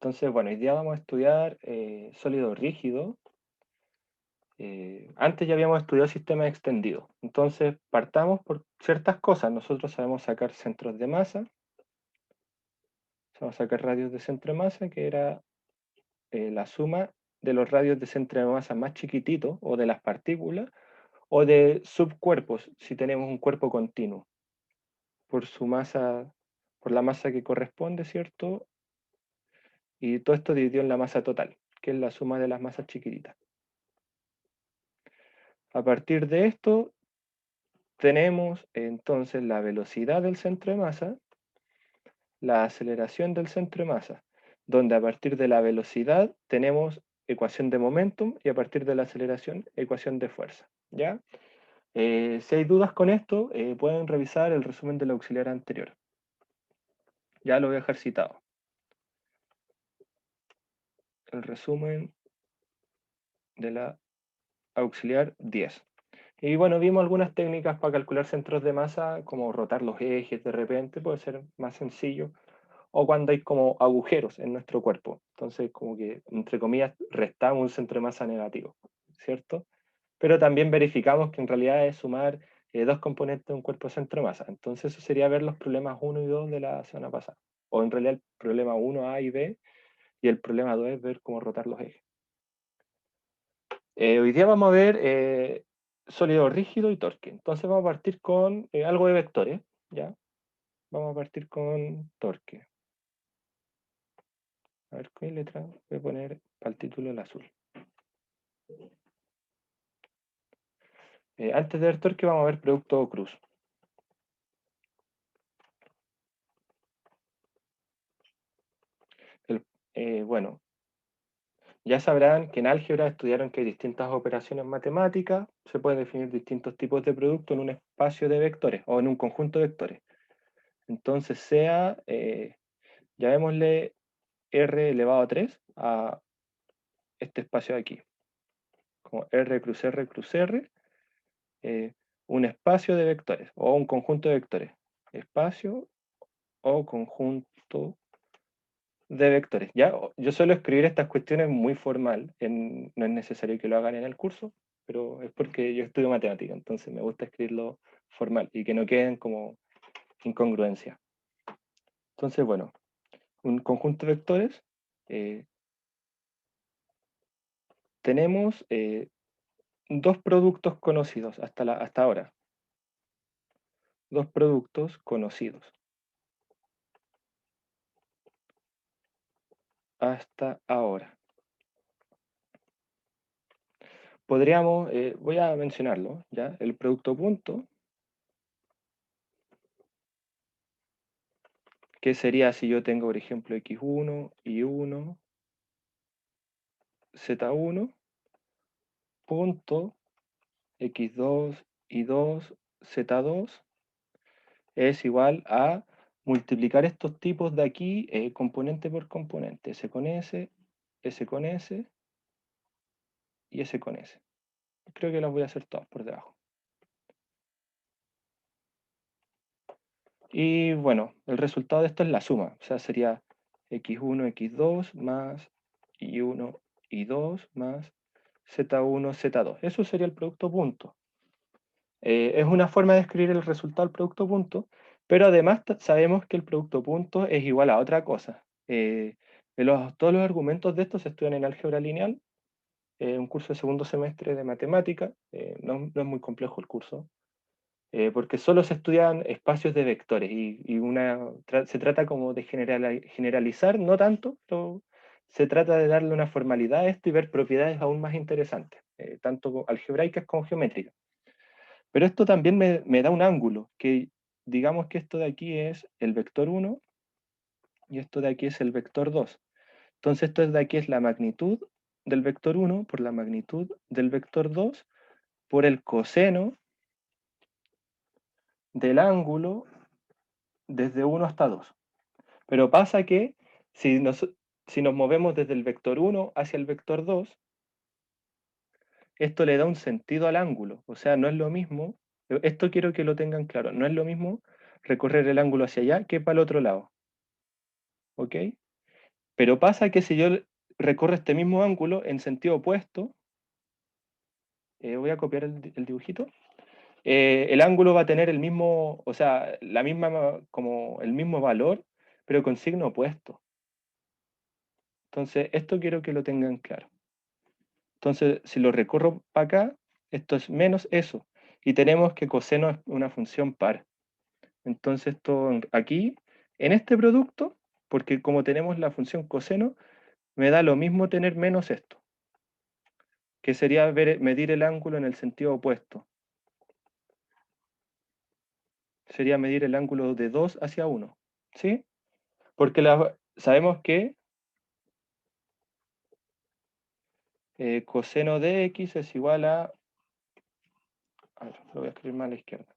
Entonces, bueno, hoy día vamos a estudiar sólido rígido. Antes ya habíamos estudiado sistemas extendidos. Entonces, partamos por ciertas cosas. Nosotros sabemos sacar centros de masa, sabemos sacar radios de centro de masa, que era la suma de los radios de centro de masa más chiquititos, o de las partículas, o de subcuerpos, si tenemos un cuerpo continuo, por su masa, por la masa que corresponde, ¿cierto? Y todo esto dividido en la masa total, que es la suma de las masas chiquititas. A partir de esto, tenemos entonces la velocidad del centro de masa, la aceleración del centro de masa, donde a partir de la velocidad tenemos ecuación de momentum y a partir de la aceleración ecuación de fuerza. ¿Ya? Si hay dudas con esto, pueden revisar el resumen del auxiliar anterior. Ya lo voy a dejar citado. El resumen de la auxiliar 10. Y bueno, vimos algunas técnicas para calcular centros de masa, como rotar los ejes de repente, puede ser más sencillo, o cuando hay como agujeros en nuestro cuerpo. Entonces, como que, entre comillas, restamos un centro de masa negativo, ¿cierto? Pero también verificamos que en realidad es sumar dos componentes de un cuerpo centro de masa. Entonces, eso sería ver los problemas 1 y 2 de la semana pasada. O en realidad el problema 1 A y B, y el problema 2 es ver cómo rotar los ejes. Hoy día vamos a ver sólido rígido y torque. Entonces vamos a partir con algo de vectores, ¿ya? Vamos a partir con torque. A ver qué letra voy a poner para el título el azul. Antes de ver torque vamos a ver producto cruz. Bueno, ya sabrán que en álgebra estudiaron que hay distintas operaciones matemáticas, se pueden definir distintos tipos de producto en un espacio de vectores o en un conjunto de vectores. Entonces sea, llamémosle r elevado a 3 a este espacio de aquí, como r cruz r, eh, un espacio de vectores o un conjunto de vectores. Espacio o conjunto de vectores. ¿Ya? Yo suelo escribir estas cuestiones muy formal, no es necesario que lo hagan en el curso, pero es porque yo estudio matemática, entonces me gusta escribirlo formal y que no queden como incongruencias. Entonces, bueno, un conjunto de vectores, eh, tenemos dos productos conocidos hasta ahora. Dos productos conocidos hasta ahora. Podríamos, voy a mencionarlo, ¿ya? El producto punto, que sería si yo tengo, por ejemplo, x1 y 1, z1, punto, x2 y 2, z2, es igual a multiplicar estos tipos de aquí, componente por componente, S con S con S y S con S. Creo que las voy a hacer todas por debajo. Y bueno, el resultado de esto es la suma, o sea, sería x1, x2 más y1, y2 más z1, z2. Eso sería el producto punto. Es una forma de escribir el resultado del producto punto, pero además sabemos que el producto punto es igual a otra cosa. Todos los argumentos de esto se estudian en álgebra lineal, un curso de segundo semestre de matemática, no es muy complejo el curso, porque solo se estudian espacios de vectores se trata como de generalizar, no tanto, pero se trata de darle una formalidad a esto y ver propiedades aún más interesantes, tanto algebraicas como geométricas. Pero esto también me da un ángulo, que digamos que esto de aquí es el vector 1 y esto de aquí es el vector 2. Entonces esto de aquí es la magnitud del vector 1 por la magnitud del vector 2 por el coseno del ángulo desde 1 hasta 2. Pero pasa que si nos movemos desde el vector 1 hacia el vector 2, esto le da un sentido al ángulo. O sea, no es lo mismo, esto quiero que lo tengan claro, no es lo mismo recorrer el ángulo hacia allá que para el otro lado. ¿Ok? Pero pasa que si yo recorro este mismo ángulo en sentido opuesto, voy a copiar el dibujito, el ángulo va a tener el mismo, o sea, la misma, como el mismo valor, pero con signo opuesto. Entonces, esto quiero que lo tengan claro. Entonces, si lo recorro para acá, esto es menos eso. Y tenemos que coseno es una función par. Entonces, esto aquí, en este producto, porque como tenemos la función coseno, me da lo mismo tener menos esto, que sería medir el ángulo en el sentido opuesto. Sería medir el ángulo de 2 hacia 1. ¿Sí? Porque sabemos que coseno de x es igual a ver, lo voy a escribir más a la izquierda.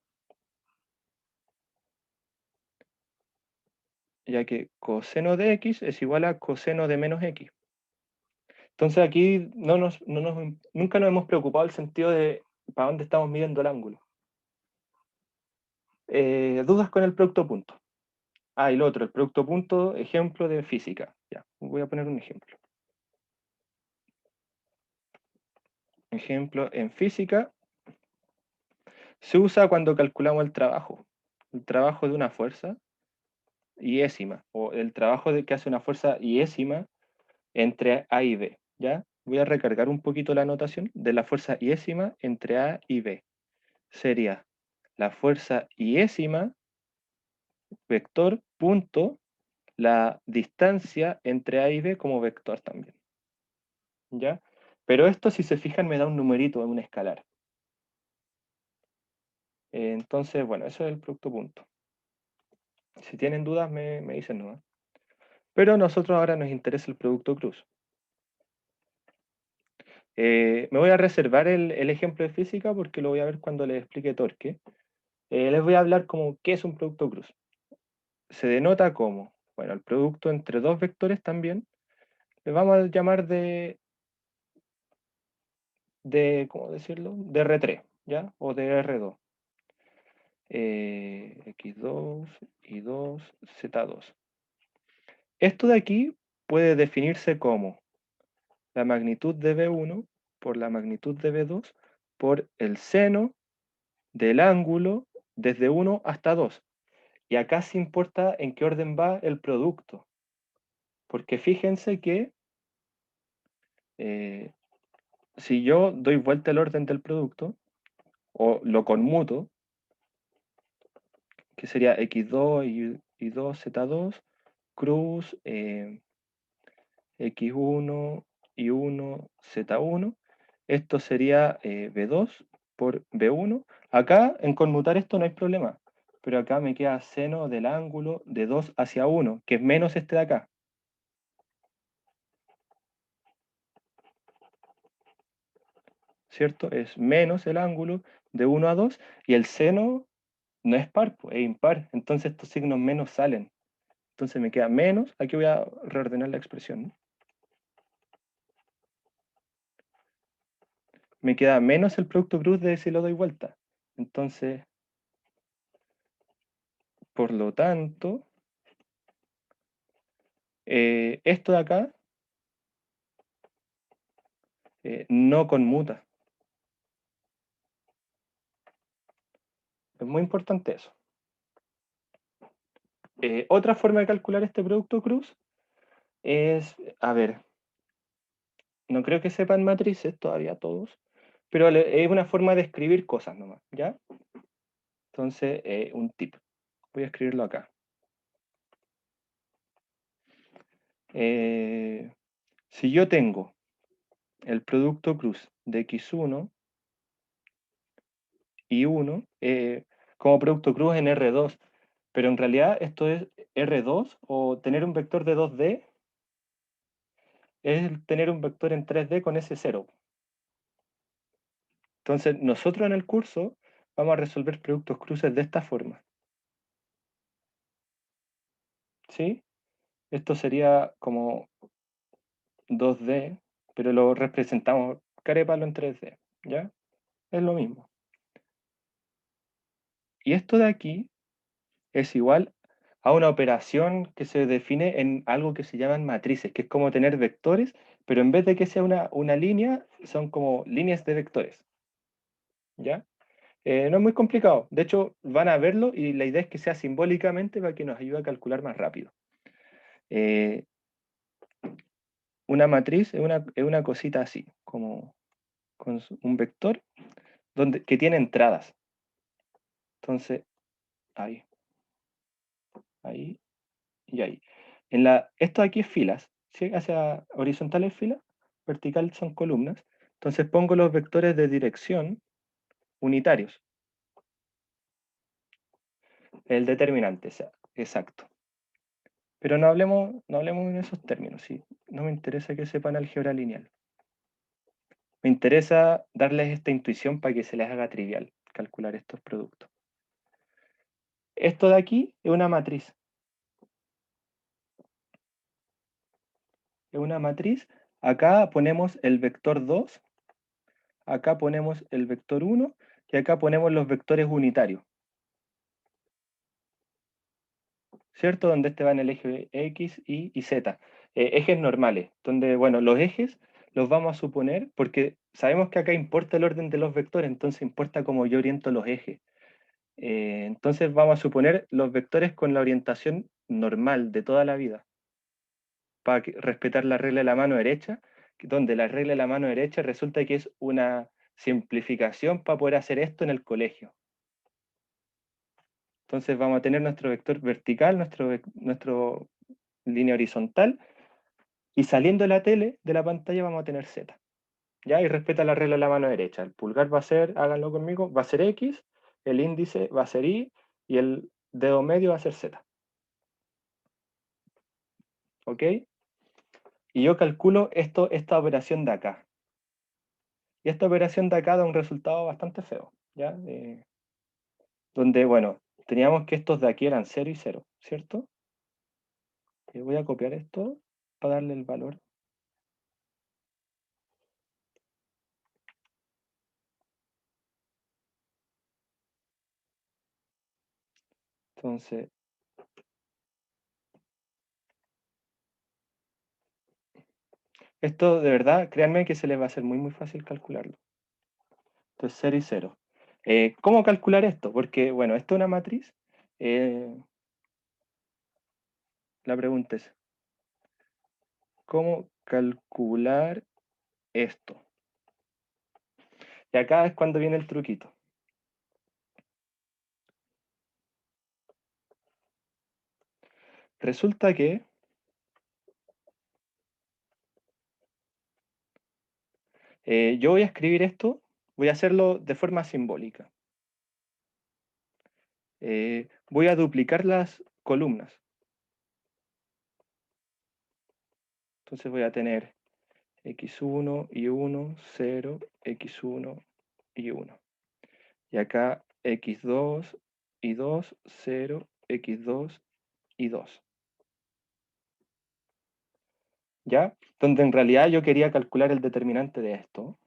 Ya que coseno de x es igual a coseno de menos x. Entonces aquí nunca nos hemos preocupado el sentido de para dónde estamos midiendo el ángulo. ¿Dudas con el producto punto? Ah, y lo otro, el producto punto, ejemplo de física. Ya, voy a poner un ejemplo. Ejemplo, en física se usa cuando calculamos el trabajo de una fuerza iésima, o el trabajo que hace una fuerza iésima entre A y B. ¿Ya? Voy a recargar un poquito la notación de la fuerza iésima entre A y B. Sería la fuerza iésima, vector, punto, la distancia entre A y B como vector también. ¿Ya? Pero esto, si se fijan, me da un numerito en un escalar. Entonces, bueno, eso es el producto punto. Si tienen dudas, me dicen no. Pero a nosotros ahora nos interesa el producto cruz. Me voy a reservar el ejemplo de física porque lo voy a ver cuando les explique torque. Les voy a hablar como qué es un producto cruz. Se denota como, bueno, el producto entre dos vectores también, le vamos a llamar ¿cómo decirlo? De R3, ¿ya? O de R2. X2, Y2, Z2. Esto de aquí puede definirse como la magnitud de B1 por la magnitud de B2 por el seno del ángulo desde 1 hasta 2. Y acá sí importa en qué orden va el producto. Porque fíjense que eh, si yo doy vuelta al orden del producto, o lo conmuto, que sería x2 y 2 z2, cruz x1 y 1 z1, esto sería b2 por b1. Acá en conmutar esto no hay problema, pero acá me queda seno del ángulo de 2 hacia 1, que es menos este de acá. ¿Cierto? Es menos el ángulo de 1 a 2 y el seno no es par, pues, es impar. Entonces estos signos menos salen. Entonces me queda menos. Aquí voy a reordenar la expresión, ¿no? Me queda menos el producto cruz de si lo doy vuelta. Entonces, por lo tanto, esto de acá no conmuta. Es muy importante eso. Otra forma de calcular este producto cruz es, a ver, no creo que sepan matrices todavía todos, pero es una forma de escribir cosas nomás, ¿ya? Entonces, un tip. Voy a escribirlo acá. Si yo tengo el producto cruz de x1 y 1 como producto cruz en R2, pero en realidad esto es R2 o tener un vector de 2D es tener un vector en 3D con ese 0. Entonces, nosotros en el curso vamos a resolver productos cruces de esta forma. ¿Sí? Esto sería como 2D, pero lo representamos carépalo en 3D. ¿Ya? Es lo mismo. Y esto de aquí es igual a una operación que se define en algo que se llaman matrices, que es como tener vectores, pero en vez de que sea una línea, son como líneas de vectores, ¿ya? No es muy complicado. De hecho, van a verlo y la idea es que sea simbólicamente para que nos ayude a calcular más rápido. Eh, una matriz es una cosita así, como con un vector que tiene entradas. Entonces, ahí, ahí y ahí. Esto aquí es filas, ¿sí? Hacia horizontal es fila, vertical son columnas. Entonces pongo los vectores de dirección unitarios, el determinante, exacto. Pero no hablemos en esos términos, ¿sí? No me interesa que sepan álgebra lineal. Me interesa darles esta intuición para que se les haga trivial calcular estos productos. Esto de aquí es una matriz. Es una matriz. Acá ponemos el vector 2, acá ponemos el vector 1 y acá ponemos los vectores unitarios. ¿Cierto? Donde este va en el eje X, Y Z. Ejes normales, donde, bueno, los ejes los vamos a suponer, porque sabemos que acá importa el orden de los vectores, entonces importa cómo yo oriento los ejes. Entonces vamos a suponer los vectores con la orientación normal de toda la vida, para respetar la regla de la mano derecha, donde la regla de la mano derecha resulta que es una simplificación para poder hacer esto en el colegio. Entonces vamos a tener nuestro vector vertical, nuestro línea horizontal, y saliendo de la tele, de la pantalla, vamos a tener Z. ¿Ya? Y respeta la regla de la mano derecha. El pulgar va a ser, háganlo conmigo, va a ser X, el índice va a ser Y, y el dedo medio va a ser Z. ¿Ok? Y yo calculo esta operación de acá. Y esta operación de acá da un resultado bastante feo, ¿ya? Donde, bueno, teníamos que estos de aquí eran 0 y 0, ¿cierto? Voy a copiar esto para darle el valor. Entonces, esto de verdad, créanme que se les va a hacer muy fácil calcularlo. Entonces, 0 y 0. ¿Cómo calcular esto? Porque, bueno, esto es una matriz. Eh, la pregunta es, ¿cómo calcular esto? Y acá es cuando viene el truquito. Resulta que yo voy a escribir esto, voy a hacerlo de forma simbólica. Voy a duplicar las columnas. Entonces voy a tener x1 y 1, 0, x1 y 1. Y acá x2 y 2, 0, x2 y 2. ¿Ya? Donde en realidad yo quería calcular el determinante de esto.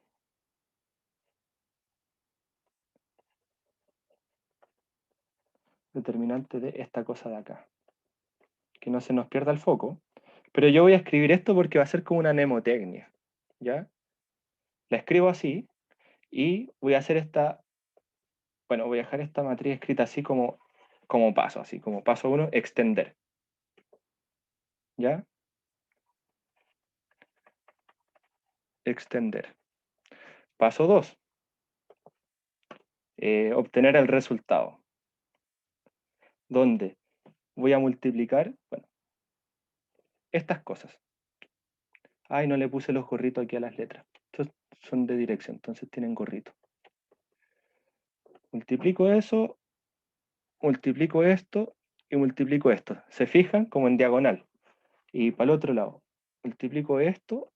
Determinante de esta cosa de acá. Que no se nos pierda el foco. Pero yo voy a escribir esto porque va a ser como una mnemotecnia. ¿Ya? La escribo así y voy a hacer bueno, voy a dejar esta matriz escrita así como paso, así como paso 1, extender. ¿Ya? Extender. Paso 2, obtener el resultado, donde voy a multiplicar, bueno, estas cosas. Ay, no le puse los gorritos aquí a las letras. Estos son de dirección, entonces tienen gorrito. Multiplico eso, multiplico esto y multiplico esto. Se fijan como en diagonal. Y para el otro lado, multiplico esto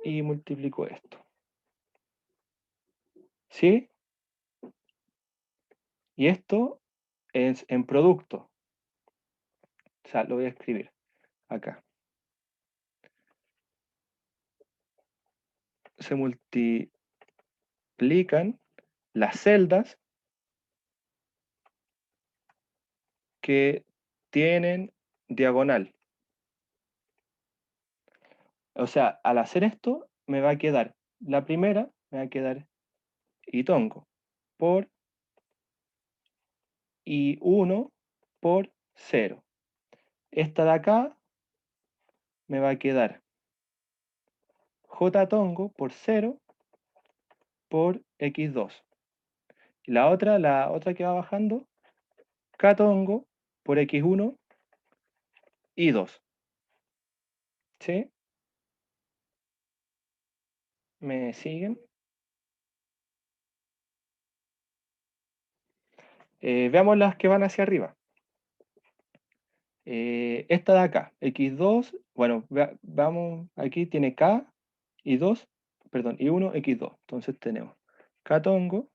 y multiplico esto. ¿Sí? Y esto es en producto. O sea, lo voy a escribir acá. Se multiplican las celdas que tienen diagonal. O sea, al hacer esto, me va a quedar, la primera me va a quedar y-tongo por y1 por 0. Esta de acá me va a quedar j-tongo por 0 por x2. Y la otra que va bajando, k-tongo por x1 y 2. ¿Sí? ¿Me siguen? Veamos las que van hacia arriba. Esta de acá, x2, bueno, vamos, aquí tiene k y 2, perdón, y 1, x2. Entonces tenemos k-tongo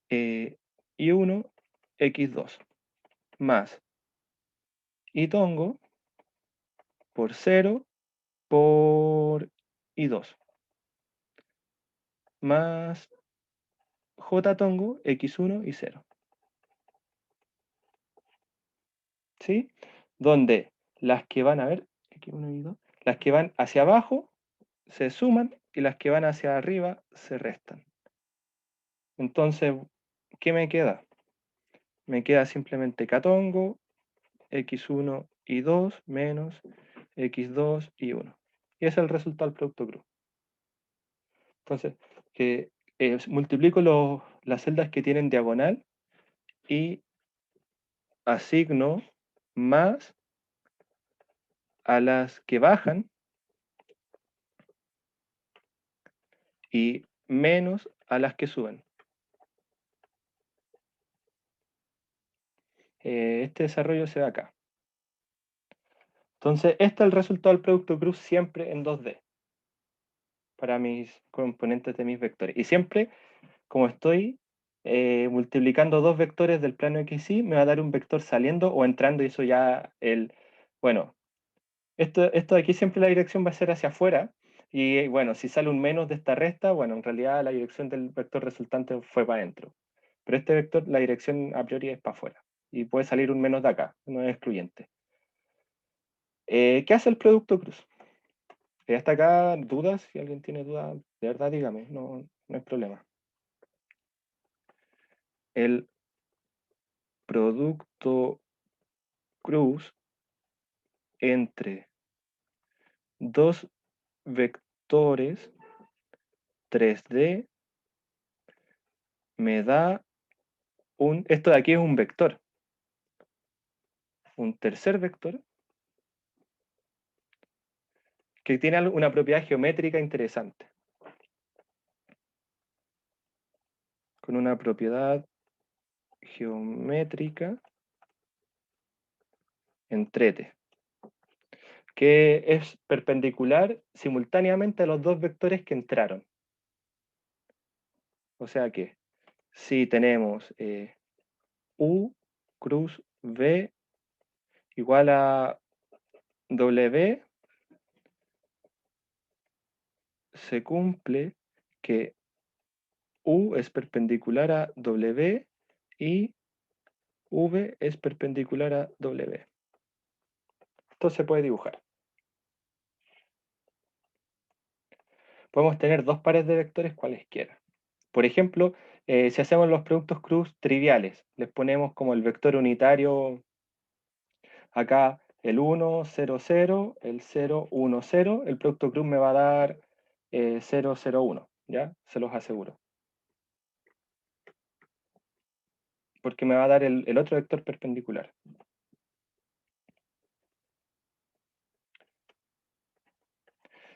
y 1, x2, más y-tongo por 0 por y2, más j-tongo, x1 y 0. ¿Sí? Donde las que van a ver, x1 y 2, las que van hacia abajo se suman y las que van hacia arriba se restan. Entonces, ¿qué me queda? Me queda simplemente k-tongo, x1 y 2 menos x2 y 1. Y ese es el resultado del producto cruz. Entonces, multiplico las celdas que tienen diagonal y asigno más a las que bajan y menos a las que suben. Este desarrollo se da acá. Entonces, este es el resultado del producto cruz siempre en 2D para mis componentes de mis vectores. Y siempre, como estoy multiplicando dos vectores del plano XY, me va a dar un vector saliendo o entrando, y eso ya bueno, esto de aquí siempre la dirección va a ser hacia afuera, y bueno, si sale un menos de esta resta, bueno, en realidad la dirección del vector resultante fue para adentro. Pero este vector, la dirección a priori es para afuera, y puede salir un menos de acá, no es excluyente. ¿Qué hace el producto cruz? Hasta acá, dudas, si alguien tiene dudas, de verdad dígame, no hay problema. El producto cruz entre dos vectores 3D me da esto de aquí es un vector, un tercer vector que tiene una propiedad geométrica interesante, con una propiedad geométrica entrete, que es perpendicular simultáneamente a los dos vectores que entraron. O sea que si tenemos U cruz V igual a W, se cumple que U es perpendicular a W y V es perpendicular a W. Esto se puede dibujar. Podemos tener dos pares de vectores cualesquiera. Por ejemplo, si hacemos los productos cruz triviales, les ponemos como el vector unitario acá el 1, 0, 0, el 0, 1, 0, el producto cruz me va a dar 0, 0, 1, ¿ya? Se los aseguro. Porque me va a dar el otro vector perpendicular.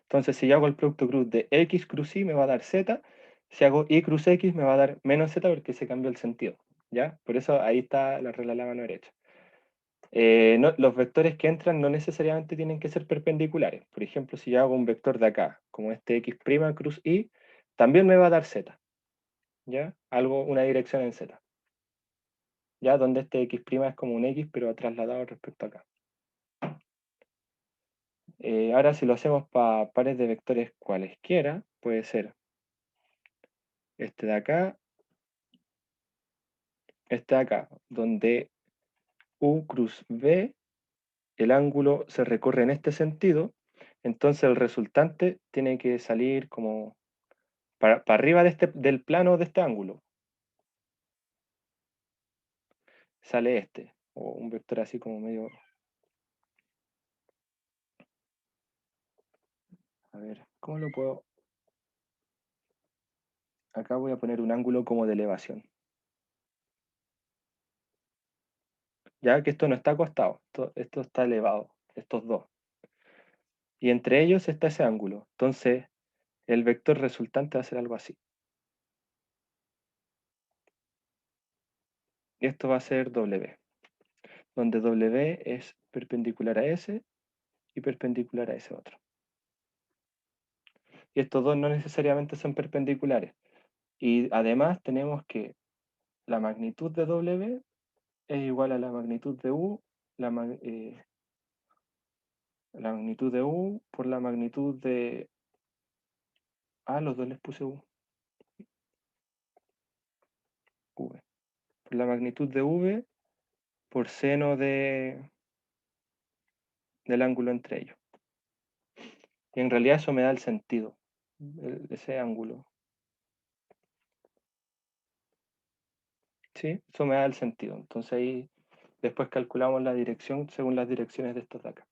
Entonces, si yo hago el producto cruz de x cruz y, me va a dar z. Si hago y cruz x, me va a dar menos z porque se cambió el sentido, ¿ya? Por eso ahí está la regla de la mano derecha. Los vectores que entran no necesariamente tienen que ser perpendiculares. Por ejemplo, si yo hago un vector de acá, como este x' cruz y, también me va a dar z, ¿ya? Una dirección en z, ¿ya? Donde este x' es como un x, pero trasladado respecto a acá. Ahora, si lo hacemos para pares de vectores cualesquiera, puede ser este de acá, este de acá, donde U cruz V, el ángulo se recorre en este sentido, entonces el resultante tiene que salir como para arriba de del plano de este ángulo. Sale este, o un vector así como medio... A ver, ¿cómo lo puedo...? Acá voy a poner un ángulo como de elevación. Ya que esto no está acostado, esto está elevado, estos dos. Y entre ellos está ese ángulo. Entonces, el vector resultante va a ser algo así. Y esto va a ser W, donde W es perpendicular a S y perpendicular a ese otro. Y estos dos no necesariamente son perpendiculares. Y además tenemos que la magnitud de W es igual a la magnitud de U, la magnitud de U por la magnitud de... Ah, los dos les puse U, V. Por la magnitud de V por seno del ángulo entre ellos. Y en realidad eso me da el sentido, ese ángulo. ¿Sí? Eso me da el sentido. Entonces ahí después calculamos la dirección según las direcciones de estos de acá.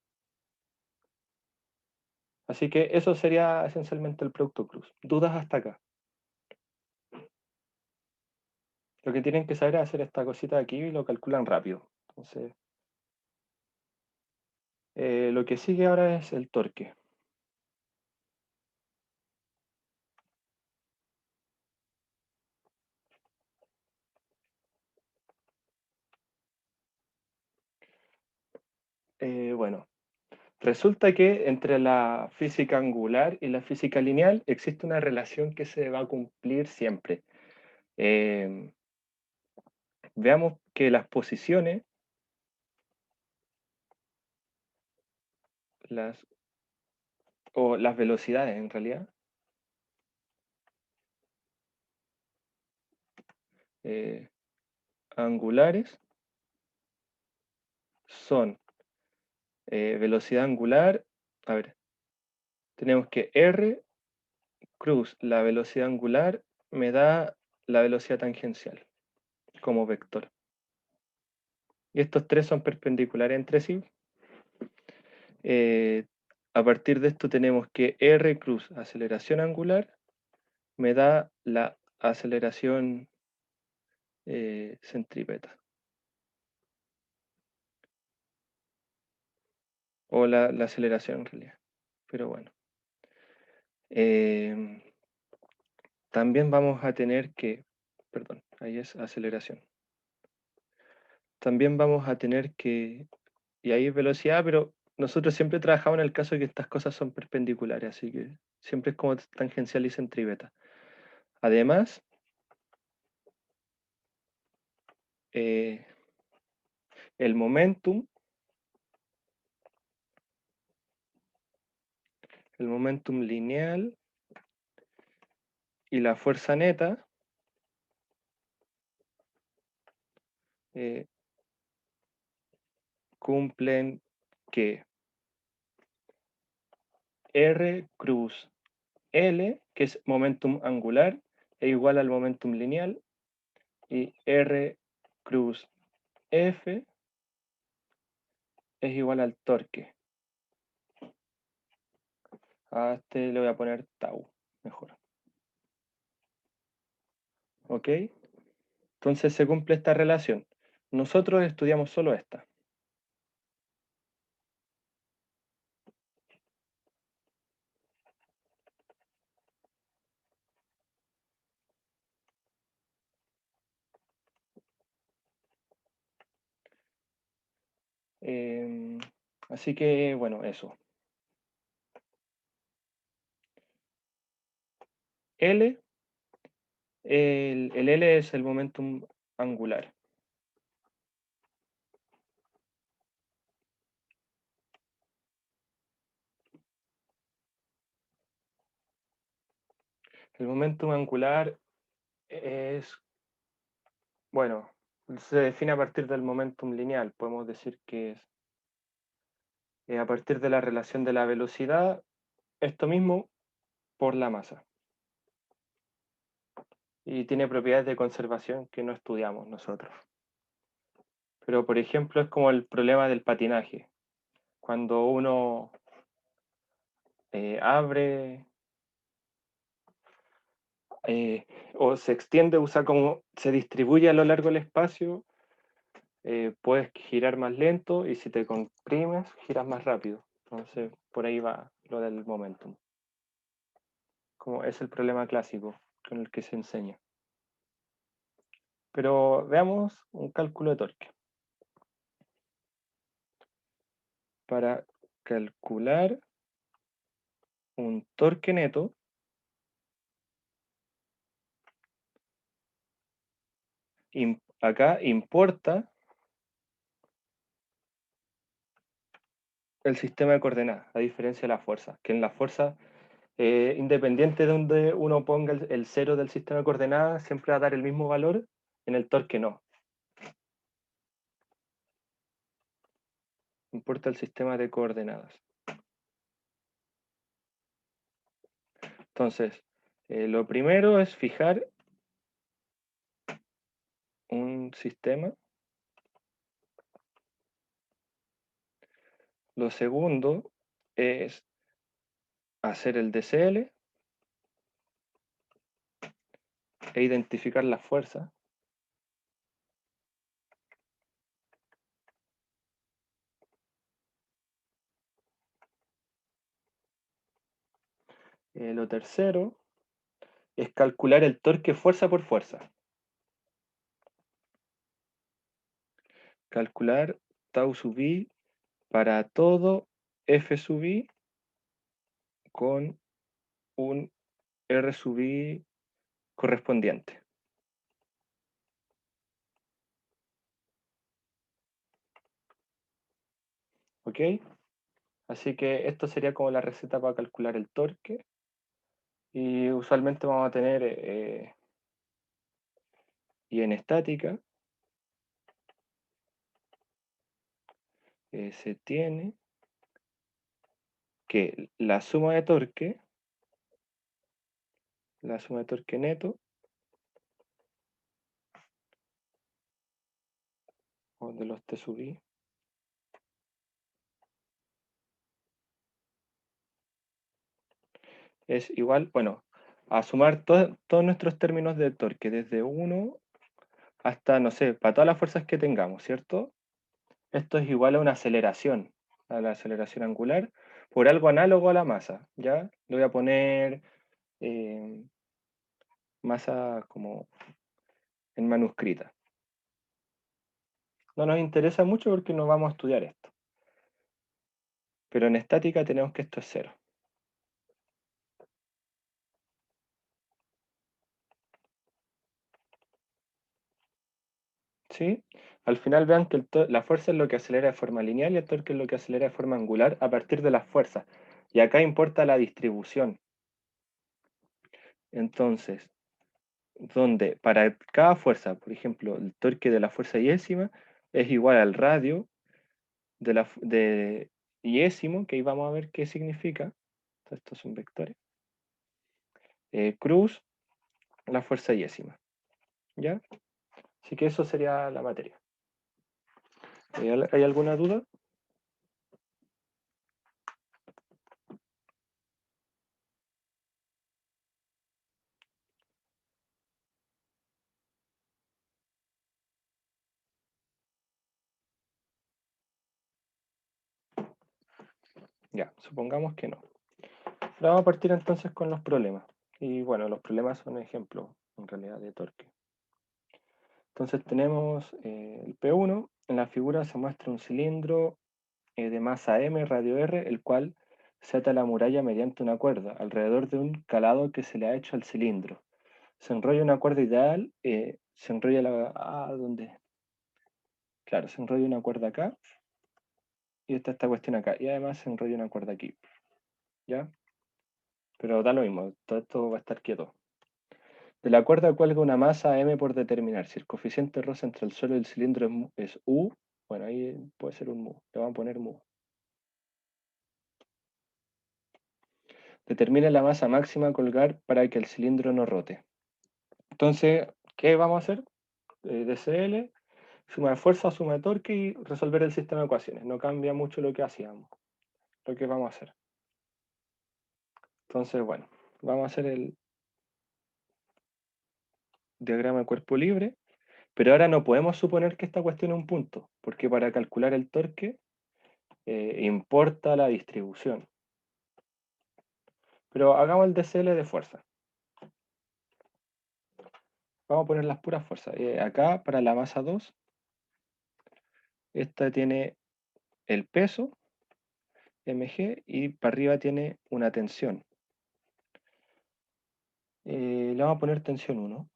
Así que eso sería esencialmente el producto cruz. ¿Dudas hasta acá? Lo que tienen que saber es hacer esta cosita de aquí y lo calculan rápido. Entonces, lo que sigue ahora es el torque. Bueno, resulta que entre la física angular y la física lineal existe una relación que se va a cumplir siempre. Eh, Veamos que las posiciones, las, o las velocidades en realidad, eh, angulares son velocidad angular, a ver, tenemos que R cruz la velocidad angular me da la velocidad tangencial como vector. Y estos tres son perpendiculares entre sí. Eh, a partir de esto tenemos que R cruz aceleración angular me da la aceleración centrípeta. O la aceleración en realidad. Pero bueno. Eh, también vamos a tener que, perdón, ahí es aceleración. También vamos a tener que, y ahí es velocidad, pero nosotros siempre trabajamos en el caso de que estas cosas son perpendiculares, así que siempre es como tangencial y centrípeta. Además, eh, el momentum lineal y la fuerza neta eh, cumplen que R cruz L, que es momentum angular, es igual al momentum lineal, y R cruz F es igual al torque. A este le voy a poner tau, mejor. ¿Ok? Entonces se cumple esta relación. Nosotros estudiamos solo esta. Eh, Así que, bueno, eso. L, el L es el momentum angular. El momentum angular es, bueno, Se define a partir del momentum lineal. Podemos decir que es a partir de la relación de la velocidad, esto mismo por la masa. Y tiene propiedades de conservación que no estudiamos nosotros. Pero, por ejemplo, es como el problema del patinaje. Cuando uno abre o se extiende, usa como se distribuye a lo largo del espacio, puedes girar más lento y si te comprimes, giras más rápido. Entonces, por ahí va lo del momentum. Como es el problema clásico con el que se enseña. Pero veamos un cálculo de torque. Para calcular un torque neto, acá importa el sistema de coordenadas, a diferencia de la fuerza, que en la fuerza, independiente de donde uno ponga el cero del sistema de coordenadas, siempre va a dar el mismo valor, en el torque no. Importa el sistema de coordenadas. Entonces, lo primero es fijar un sistema. Lo segundo es hacer el DCL e identificar las fuerzas. Lo tercero es calcular el torque fuerza por fuerza. Calcular tau sub i para todo F sub i con un R sub i correspondiente. ¿Ok? Así que esto sería como la receta para calcular el torque. Y usualmente vamos a tener, y en estática, se tiene que la suma de torque neto, o de los T sub i, es igual, bueno, a sumar todos nuestros términos de torque, desde 1 hasta, no sé, para todas las fuerzas que tengamos, ¿cierto? Esto es igual a la aceleración angular, por algo análogo a la masa, ¿ya? Le voy a poner eh, masa como en manuscrita. No nos interesa mucho porque no vamos a estudiar esto. Pero en estática tenemos que esto es cero. ¿Sí? Al final vean que la fuerza es lo que acelera de forma lineal y el torque es lo que acelera de forma angular a partir de las fuerzas. Y acá importa la distribución. Entonces, donde para cada fuerza, por ejemplo, el torque de la fuerza iésima es igual al radio de iésimo, que ahí vamos a ver qué significa. Estos son vectores. Cruz, la fuerza iésima. ¿Ya? Así que eso sería la materia. ¿Hay alguna duda? Ya, supongamos que no. Ahora vamos a partir entonces con los problemas. Y bueno, los problemas son ejemplos, en realidad, de torque. Entonces tenemos el P1. En la figura se muestra un cilindro de masa M, radio R, el cual se ata a la muralla mediante una cuerda, alrededor de un calado que se le ha hecho al cilindro. Se enrolla una cuerda ideal, se enrolla la... ¿dónde? Claro, se enrolla una cuerda acá, y está esta cuestión acá. Y además se enrolla una cuerda aquí, ¿ya? Pero da lo mismo, todo esto va a estar quieto. De la cuerda cuelga una masa m por determinar. Si el coeficiente rosa entre el suelo y el cilindro es u, bueno, ahí puede ser un mu. Le vamos a poner mu. Determina la masa máxima a colgar para que el cilindro no rote. Entonces, ¿qué vamos a hacer? DCL, suma de fuerza, suma de torque y resolver el sistema de ecuaciones. No cambia mucho lo que hacíamos, lo que vamos a hacer. Entonces, bueno, vamos a hacer el diagrama de cuerpo libre, pero ahora no podemos suponer que esta cuestión es un punto, porque para calcular el torque importa la distribución. Pero hagamos el DCL de fuerza. Vamos a poner las puras fuerzas. Acá, para la masa 2, esta tiene el peso, mg, y para arriba tiene una tensión. Le vamos a poner tensión 1.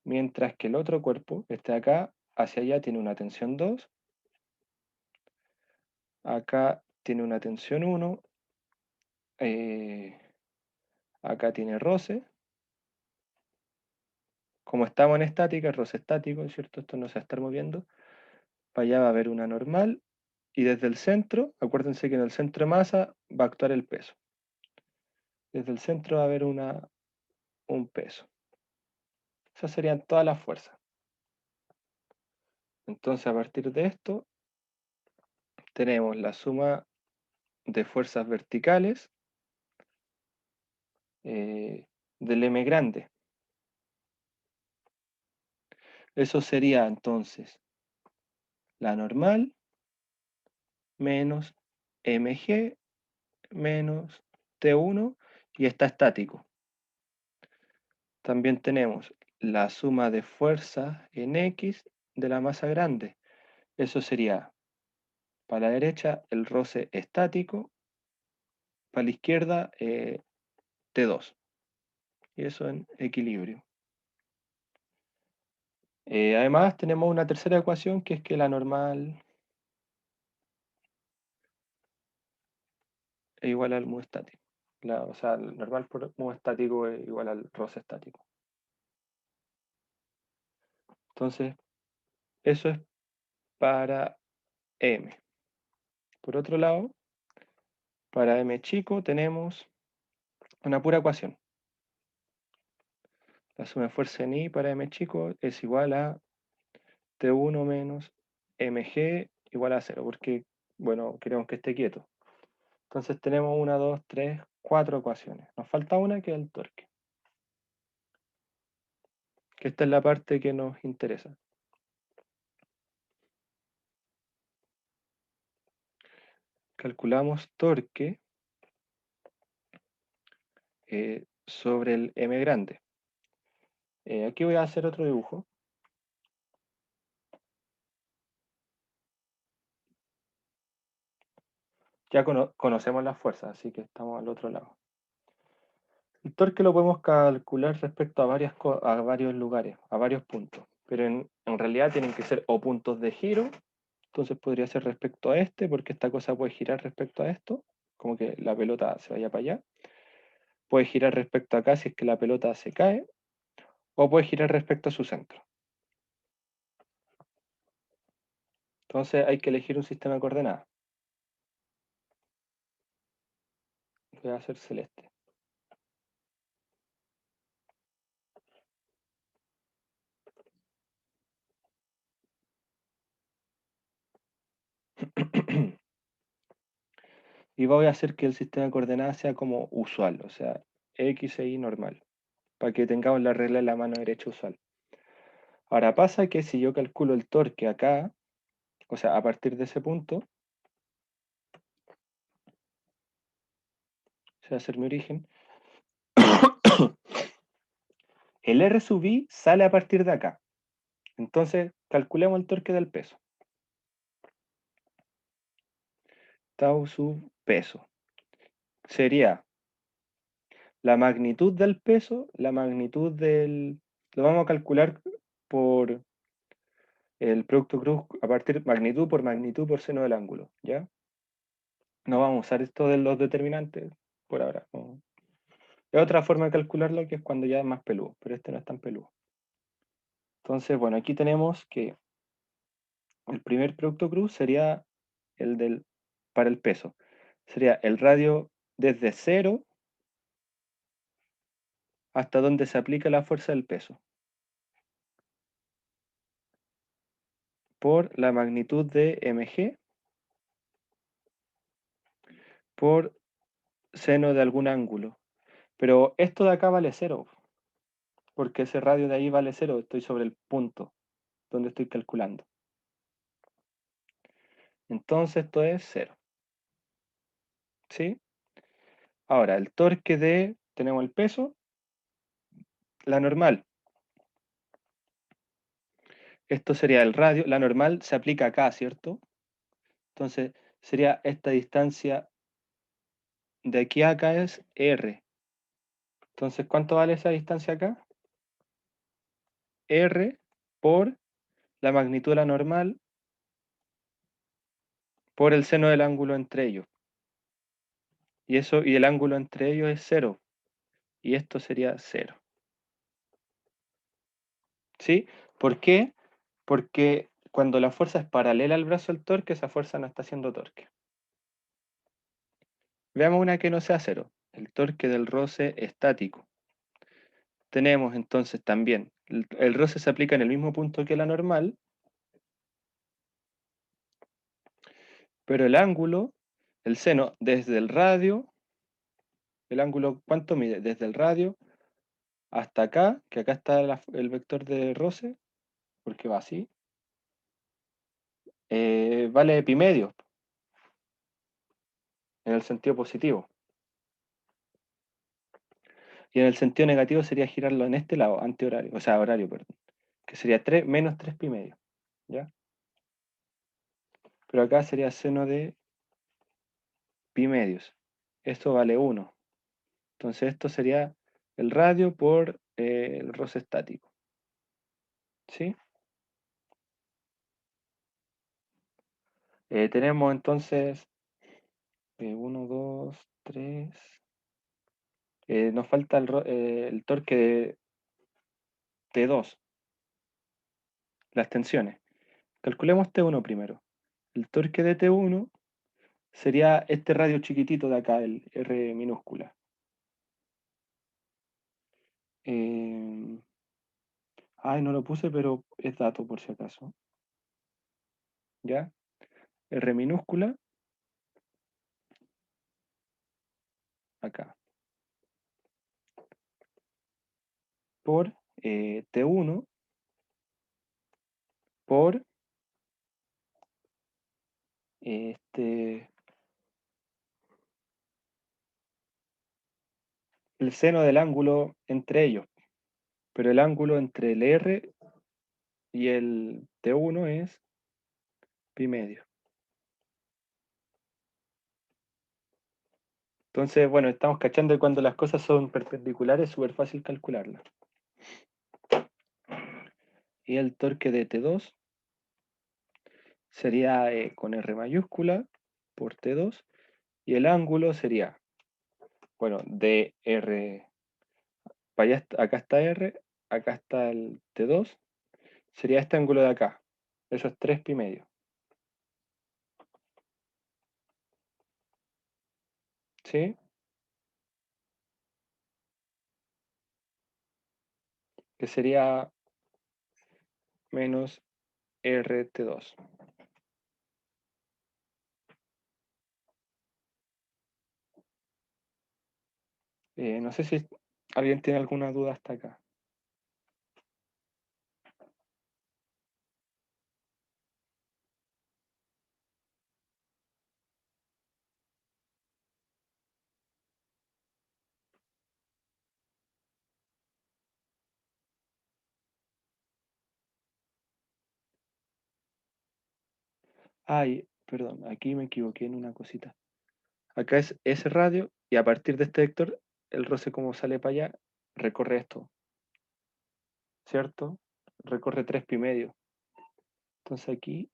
Mientras que el otro cuerpo, este de acá, hacia allá tiene una tensión 2. Acá tiene una tensión 1. Acá tiene roce. Como estamos en estática, roce estático, ¿cierto? Esto no se va a estar moviendo. Para allá va a haber una normal. Y desde el centro, acuérdense que en el centro de masa va a actuar el peso. Desde el centro va a haber un peso. Esas serían todas las fuerzas. Entonces, a partir de esto, tenemos la suma de fuerzas verticales del M grande. Eso sería entonces la normal menos mg menos T1 y está estático. También tenemos la suma de fuerzas en X de la masa grande. Eso sería para la derecha el roce estático, para la izquierda T2. Y eso en equilibrio. Además tenemos una tercera ecuación que es que la normal es igual al mu estático. O sea, el normal por mu estático es igual al roce estático. Entonces, eso es para M. Por otro lado, para M chico tenemos una pura ecuación. La suma de fuerza en I para M chico es igual a T1 menos mg igual a 0, porque, bueno, queremos que esté quieto. Entonces tenemos 1, 2, 3, 4 ecuaciones. Nos falta una que es el torque. Que esta es la parte que nos interesa. Calculamos torque sobre el M grande. Aquí voy a hacer otro dibujo. Ya conocemos las fuerzas, así que estamos al otro lado. El torque lo podemos calcular respecto a, varios lugares, a varios puntos. Pero en realidad tienen que ser o puntos de giro. Entonces podría ser respecto a este, porque esta cosa puede girar respecto a esto, como que la pelota se vaya para allá. Puede girar respecto a acá si es que la pelota se cae, o puede girar respecto a su centro. Entonces hay que elegir un sistema de coordenadas. Voy a hacer celeste. Y voy a hacer que el sistema de coordenadas sea como usual, o sea, X e Y normal, para que tengamos la regla de la mano derecha usual. Ahora pasa que si yo calculo el torque acá, o sea, a partir de ese punto, se va a hacer mi origen, el R sub I sale a partir de acá. Entonces, calculemos el torque del peso. Tau sub peso. Sería la magnitud del peso, la magnitud del... Lo vamos a calcular por el producto cruz a partir magnitud por seno del ángulo, ¿ya? No vamos a usar esto de los determinantes por ahora. No. Es otra forma de calcularlo que es cuando ya es más peludo, pero este no es tan peludo. Entonces, bueno, aquí tenemos que el primer producto cruz sería para el peso. Sería el radio desde cero hasta donde se aplica la fuerza del peso, por la magnitud de mg, por seno de algún ángulo. Pero esto de acá vale cero, porque ese radio de ahí vale cero, estoy sobre el punto donde estoy calculando. Entonces esto es cero, ¿sí? Ahora, el torque tenemos el peso, la normal. Esto sería el radio, la normal se aplica acá, ¿cierto? Entonces sería esta distancia de aquí a acá es R. Entonces, ¿cuánto vale esa distancia acá? R por la magnitud de la normal por el seno del ángulo entre ellos. Y el ángulo entre ellos es cero. Y esto sería cero. ¿Sí? ¿Por qué? Porque cuando la fuerza es paralela al brazo del torque, esa fuerza no está haciendo torque. Veamos una que no sea cero. El torque del roce estático. Tenemos entonces también, el roce se aplica en el mismo punto que la normal, pero el ángulo, el seno, desde el radio, el ángulo, ¿cuánto mide? Desde el radio hasta acá, que acá está el vector de roce, porque va así, vale pi medio, en el sentido positivo. Y en el sentido negativo sería girarlo en este lado, antihorario, o sea, horario, perdón, que sería 3, menos 3 pi medio, ¿ya? Pero acá sería seno de pi medios. Esto vale 1. Entonces esto sería el radio por el roce estático, ¿sí? Tenemos entonces 1, 2, 3. Nos falta el torque de T2, las tensiones. Calculemos T1 primero. El torque de T1 sería este radio chiquitito de acá, el R minúscula. Eh, Ay, no lo puse, pero es dato por si acaso. ¿Ya? R minúscula, acá. Por T1 por este, el seno del ángulo entre ellos. Pero el ángulo entre el R y el T1 es pi medio. Entonces, bueno, estamos cachando que cuando las cosas son perpendiculares es súper fácil calcularlas. Y el torque de T2 sería con R mayúscula por T2. Y el ángulo sería, bueno, de R, para allá, acá está R, acá está el T2. Sería este ángulo de acá. Eso es 3 pi medio. ¿Sí? Que sería menos RT2. No sé si alguien tiene alguna duda hasta acá. Ay, perdón, aquí me equivoqué en una cosita. Acá es ese radio y a partir de este vector, el roce como sale para allá, recorre esto, ¿cierto? Recorre 3 pi medios. Entonces aquí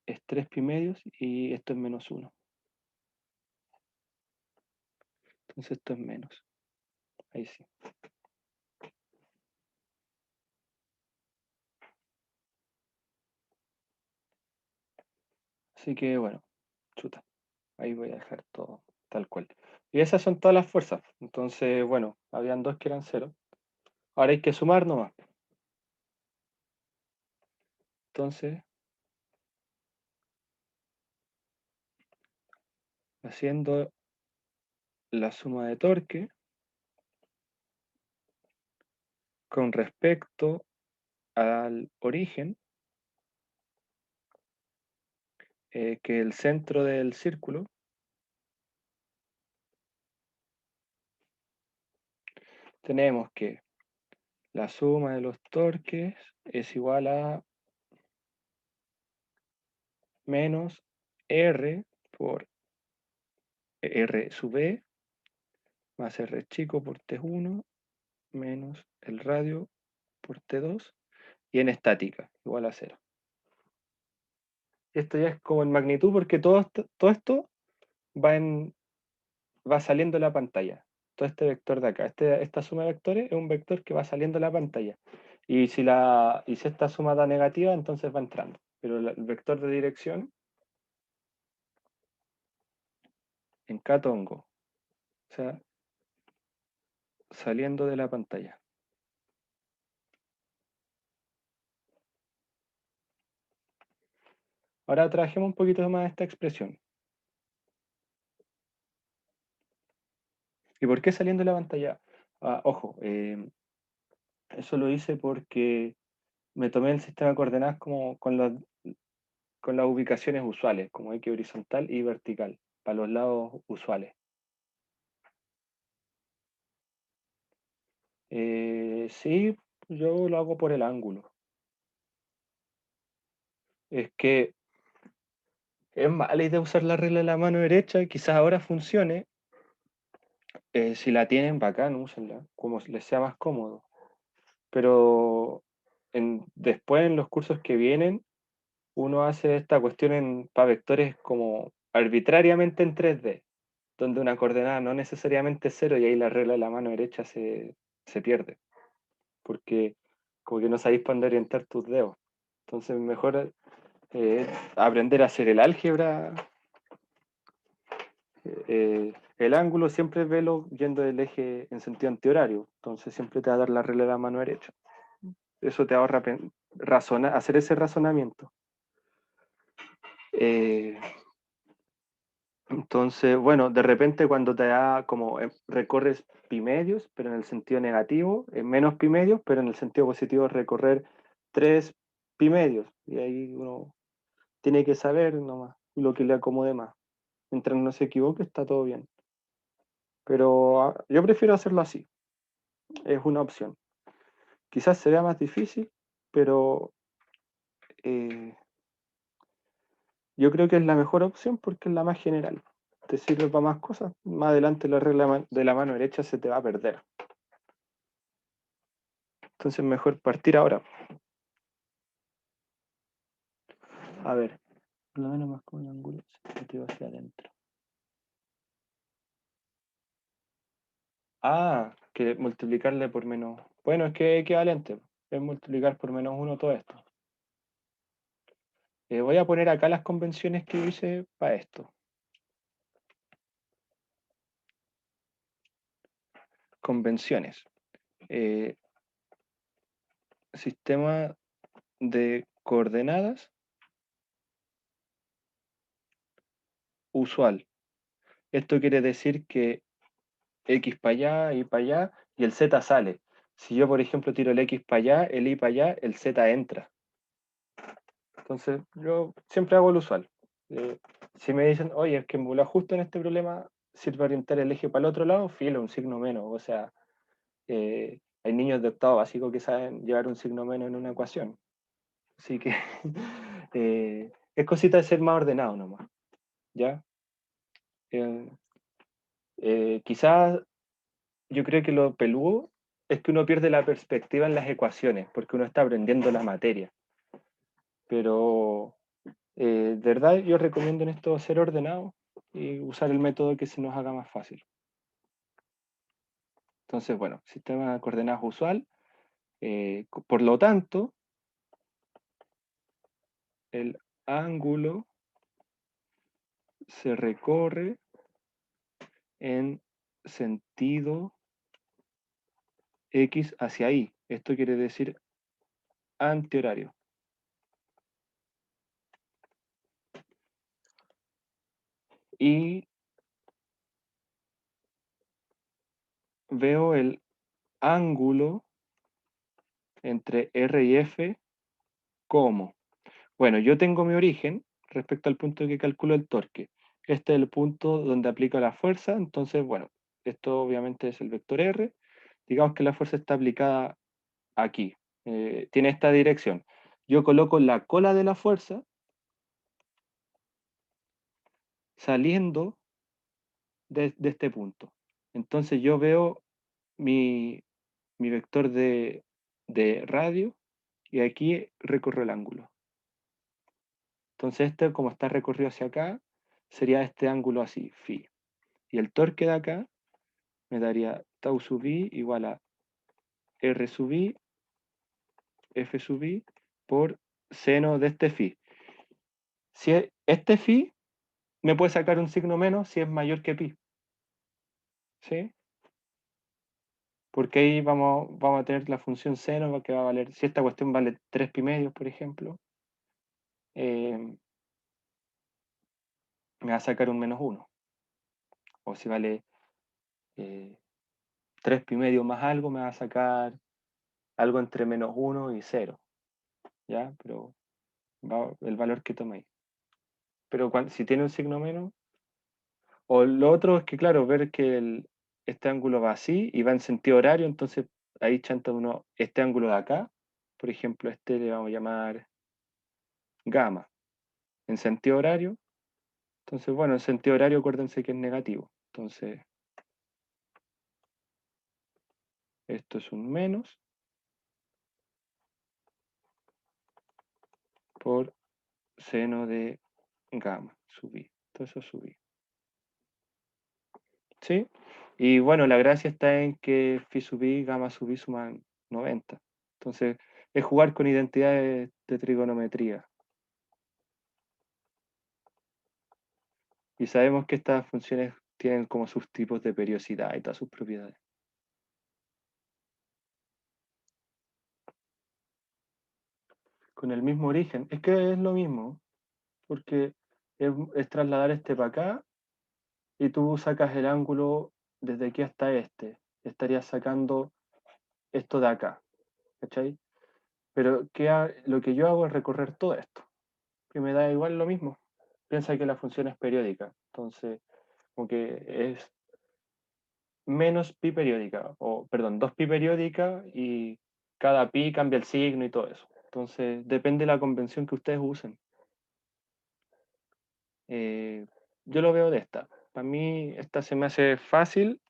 es 3 pi medios y esto es menos 1. Entonces esto es menos. Ahí sí. Así que bueno, chuta. Ahí voy a dejar todo tal cual. Y esas son todas las fuerzas. Entonces, bueno, habían dos que eran cero. Ahora hay que sumar nomás. Entonces, haciendo la suma de torque con respecto al origen, que el centro del círculo, tenemos que la suma de los torques es igual a menos R por R sub E más R chico por T1 menos el radio por T2 y en estática igual a cero. Esto ya es como en magnitud porque todo esto va, va saliendo de la pantalla. Todo este vector de acá, esta suma de vectores es un vector que va saliendo de la pantalla. Y si esta suma da negativa, entonces va entrando. Pero el vector de dirección en K-tongo, o sea, saliendo de la pantalla. Ahora trabajemos un poquito más esta expresión. ¿Y por qué saliendo de la pantalla? Ojo, eso lo hice porque me tomé el sistema de coordenadas como con las ubicaciones usuales, como X horizontal y vertical, para los lados usuales. Sí, yo lo hago por el ángulo. Es que es mala idea usar la regla de la mano derecha, quizás ahora funcione. Si la tienen, bacán, úsenla, como les sea más cómodo. Pero después en los cursos que vienen, uno hace esta cuestión para vectores como arbitrariamente en 3D, donde una coordenada no necesariamente es cero y ahí la regla de la mano derecha se pierde, porque como que no sabéis para dónde orientar tus dedos. Entonces mejor aprender a hacer el álgebra. El ángulo siempre velo yendo del eje en sentido antihorario, entonces siempre te va a dar la regla de la mano derecha. Eso te ahorra hacer ese razonamiento. Eh, entonces, bueno, de repente cuando te da como recorres pi medios, pero en el sentido negativo, menos pi medios, pero en el sentido positivo recorrer 3 pi medios. Y ahí uno tiene que saber nomás lo que le acomode más. Mientras no se equivoque, está todo bien. Pero yo prefiero hacerlo así, es una opción. Quizás se vea más difícil, pero eh, yo creo que es la mejor opción porque es la más general. Te sirve para más cosas. Más adelante la regla de la mano derecha se te va a perder. Entonces mejor partir ahora. A ver, por lo menos más con un ángulo significativo hacia adentro. Que multiplicarle por menos. Bueno, es que es equivalente. Es multiplicar por menos uno todo esto. Voy a poner acá las convenciones que hice para esto. Convenciones. Sistema de coordenadas usual. Esto quiere decir que X para allá, Y para allá, y el Z sale. Si yo, por ejemplo, tiro el X para allá, el Y para allá, el Z entra. Entonces, yo siempre hago el usual. Si me dicen, oye, es que en bola justo en este problema sirve orientar el eje para el otro lado, filo, un signo menos. O sea, hay niños de octavo básico que saben llevar un signo menos en una ecuación. Así que es cosita de ser más ordenado nomás. ¿Ya? Eh, Quizás yo creo que lo peludo es que uno pierde la perspectiva en las ecuaciones, porque uno está aprendiendo la materia. Pero de verdad yo recomiendo en esto ser ordenado y usar el método que se nos haga más fácil. Entonces, bueno, sistema de coordenadas usual. Por lo tanto, el ángulo se recorre en sentido X hacia Y. Esto quiere decir antihorario. Y veo el ángulo entre R y F como. Bueno, yo tengo mi origen respecto al punto que calculo el torque. Este es el punto donde aplico la fuerza, entonces, bueno, esto obviamente es el vector R. Digamos que la fuerza está aplicada aquí, tiene esta dirección. Yo coloco la cola de la fuerza saliendo de este punto. Entonces yo veo mi, mi vector de radio y aquí recorro el ángulo. Entonces este, como está recorrido hacia acá, sería este ángulo así, phi. Y el torque de acá me daría tau sub i igual a r sub i, f sub i, por seno de este phi. Si este phi me puede sacar un signo menos si es mayor que pi, ¿sí? Porque ahí vamos a tener la función seno que va a valer, si esta cuestión vale 3 pi medios, por ejemplo, me va a sacar un menos 1. O si vale 3 pi medios más algo, me va a sacar algo entre menos 1 y 0, ¿ya? Pero el valor que toméis. Pero si tiene un signo menos, o lo otro es que, claro, ver que este ángulo va así y va en sentido horario, entonces ahí chanta uno este ángulo de acá, por ejemplo, este le vamos a llamar gamma, en sentido horario. Entonces, bueno, en sentido horario acuérdense que es negativo. Entonces, esto es un menos por seno de gamma, subí. Todo eso subí. ¿Sí? Y bueno, la gracia está en que phi sub i, gamma sub i suman 90. Entonces, es jugar con identidades de trigonometría. Y sabemos que estas funciones tienen como sus tipos de periodicidad y todas sus propiedades. Con el mismo origen. Es que es lo mismo, porque es trasladar este para acá y tú sacas el ángulo desde aquí hasta este. Estarías sacando esto de acá. ¿Cachai? Pero lo que yo hago es recorrer todo esto, que me da igual lo mismo. Piensa que la función es periódica, entonces, como que es menos pi periódica, o perdón, 2 pi periódica y cada pi cambia el signo y todo eso. Entonces, depende de la convención que ustedes usen. Eh, yo lo veo de esta. Para mí, esta se me hace fácil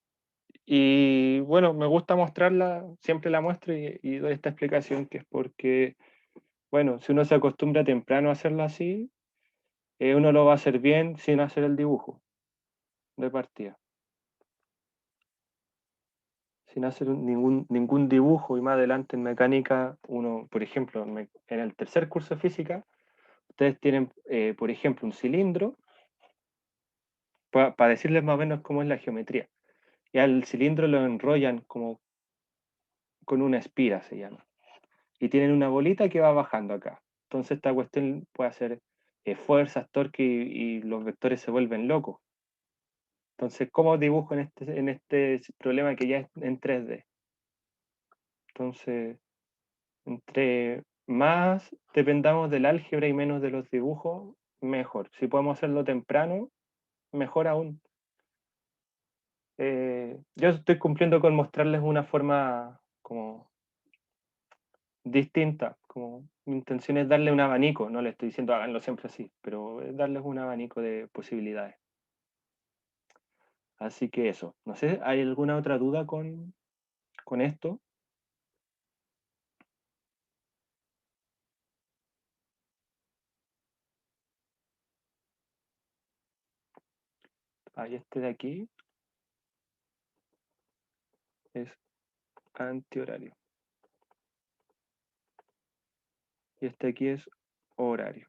y bueno, me gusta mostrarla, siempre la muestro y doy esta explicación que es porque, bueno, si uno se acostumbra temprano a hacerlo así, uno lo va a hacer bien sin hacer el dibujo de partida. Sin hacer ningún dibujo y más adelante en mecánica, uno, por ejemplo, en el tercer curso de física, ustedes tienen, por ejemplo, un cilindro, para decirles más o menos cómo es la geometría. Y al cilindro lo enrollan como con una espira, se llama. Y tienen una bolita que va bajando acá. Entonces esta cuestión puede hacer fuerzas, torque y los vectores se vuelven locos. Entonces, ¿cómo dibujo en este problema que ya es en 3D? Entonces, entre más dependamos del álgebra y menos de los dibujos, mejor. Si podemos hacerlo temprano, mejor aún. Yo estoy cumpliendo con mostrarles una forma como distinta, como mi intención es darle un abanico, no le estoy diciendo háganlo siempre así, pero es darles un abanico de posibilidades. Así que eso, no sé, ¿hay alguna otra duda con esto? Hay este de aquí. es antihorario. Y este aquí es horario.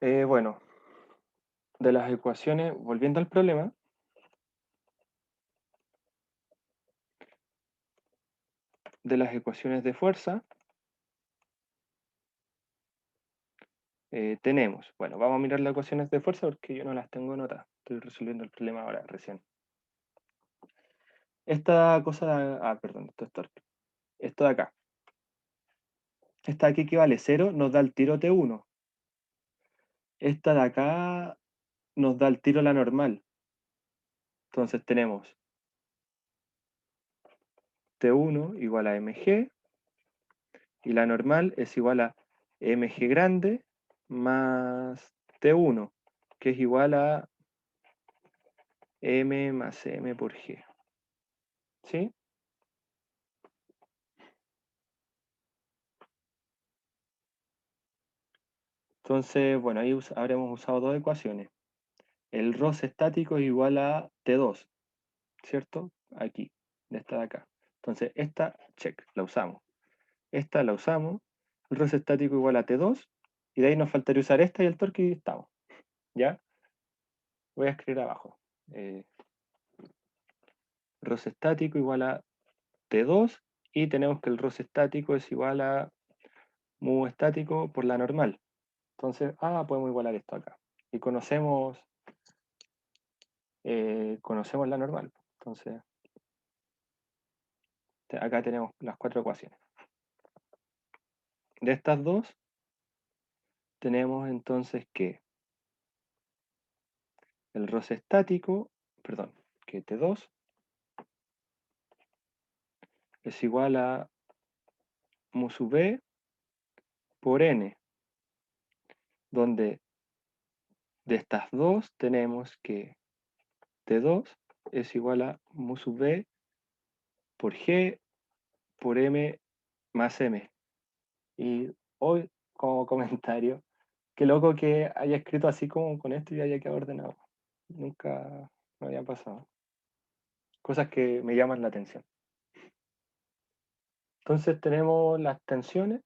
Bueno, de las ecuaciones, volviendo al problema, de las ecuaciones de fuerza, tenemos, bueno, vamos a mirar las ecuaciones de fuerza porque yo no las tengo anotadas. Estoy resolviendo el problema ahora, recién. Esta cosa, perdón, esto es torque. Esto de acá. Esta de aquí que vale 0 nos da el tiro T1. Esta de acá nos da el tiro la normal. Entonces tenemos T1 igual a mg y la normal es igual a mg grande más T1, que es igual a m más m por g. ¿Sí? Entonces, bueno, ahí habremos usado dos ecuaciones. El roce estático es igual a T2, ¿cierto? Aquí, de esta de acá. Entonces, esta, check, la usamos. Esta la usamos. El roce estático igual a T2. Y de ahí nos faltaría usar esta y el torque y estamos. ¿Ya? Voy a escribir abajo. Roce estático igual a T2. Y tenemos que el roce estático es igual a mu estático por la normal. Entonces, podemos igualar esto acá. Y conocemos la normal. Entonces, acá tenemos las cuatro ecuaciones. De estas dos, tenemos entonces que el roce estático, perdón, que T2 es igual a mu sub B por N, donde de estas dos tenemos que T2 es igual a mu sub B por G por M más M. Y hoy, como comentario, qué loco que haya escrito así como con esto y haya quedado ordenado. Nunca me había pasado. Cosas que me llaman la atención. Entonces tenemos las tensiones.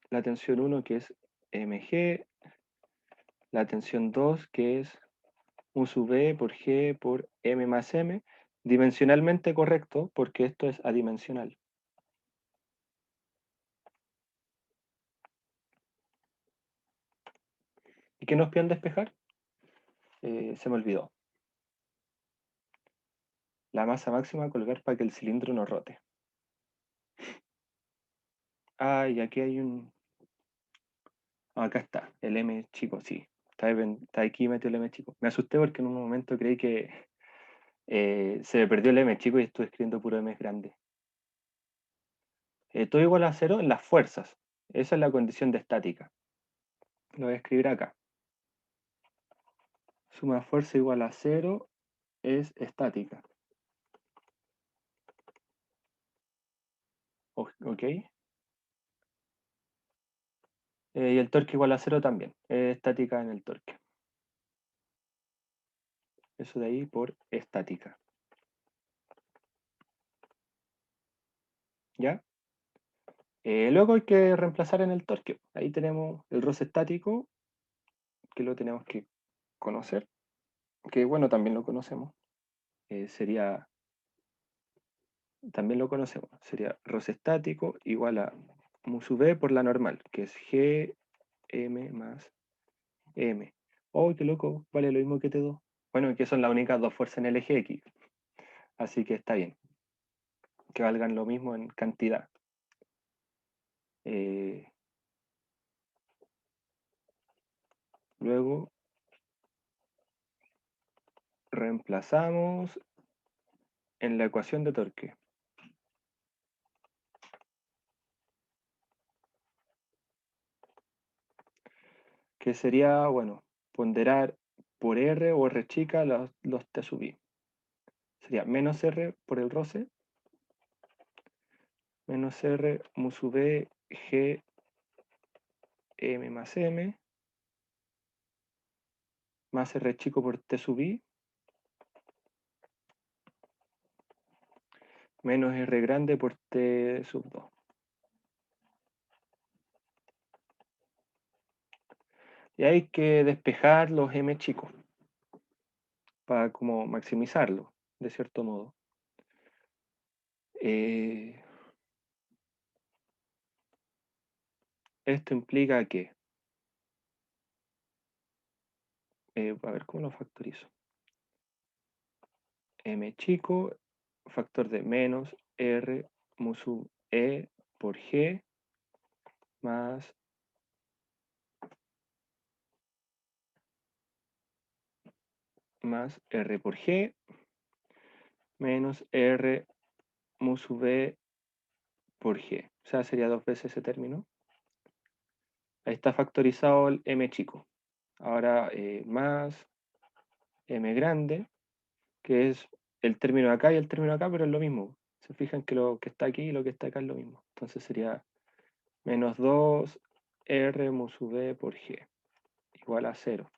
La tensión 1 que es mg, la tensión 2 que es u sub b por g por m más m, dimensionalmente correcto porque esto es adimensional. ¿Y qué nos piden despejar? Se me olvidó. La masa máxima a colgar para que el cilindro no rote. Y aquí hay un... acá está, el m chico, sí. Está aquí metido el m chico. Me asusté porque en un momento creí que se me perdió el m chico y estoy escribiendo puro m grande. Todo igual a cero en las fuerzas. Esa es la condición de estática. Lo voy a escribir acá. Suma fuerza igual a cero es estática. ¿Ok? Y el torque igual a cero también. Es estática en el torque. Eso de ahí por estática. ¿Ya? Luego hay que reemplazar en el torque. Ahí tenemos el roce estático, que lo tenemos que conocer. Que bueno, también lo conocemos. También lo conocemos. Sería roce estático igual a mu sub b por la normal, que es G M más M. ¡Oh, qué loco! Vale lo mismo que T2. Bueno, que son las únicas dos fuerzas en el eje X. Así que está bien. Que valgan lo mismo en cantidad. Eh, Luego reemplazamos en la ecuación de torque. Que sería, bueno, ponderar por R o R chica los T sub I. Sería menos R por el roce, menos R mu sub B, G, M más M, más R chico por T sub I menos R grande por T sub 2. Y hay que despejar los M chicos para como maximizarlo, de cierto modo. Esto implica que, a ver, ¿cómo lo factorizo? M chico, factor de menos R mu sub E por G más R por G menos R mu sub E por G. O sea, sería 2 veces ese término. Ahí está factorizado el M chico. Ahora más M grande, que es el término de acá y el término de acá, pero es lo mismo. Se fijan que lo que está aquí y lo que está acá es lo mismo. Entonces sería menos 2 R mu sub E por G igual a 0.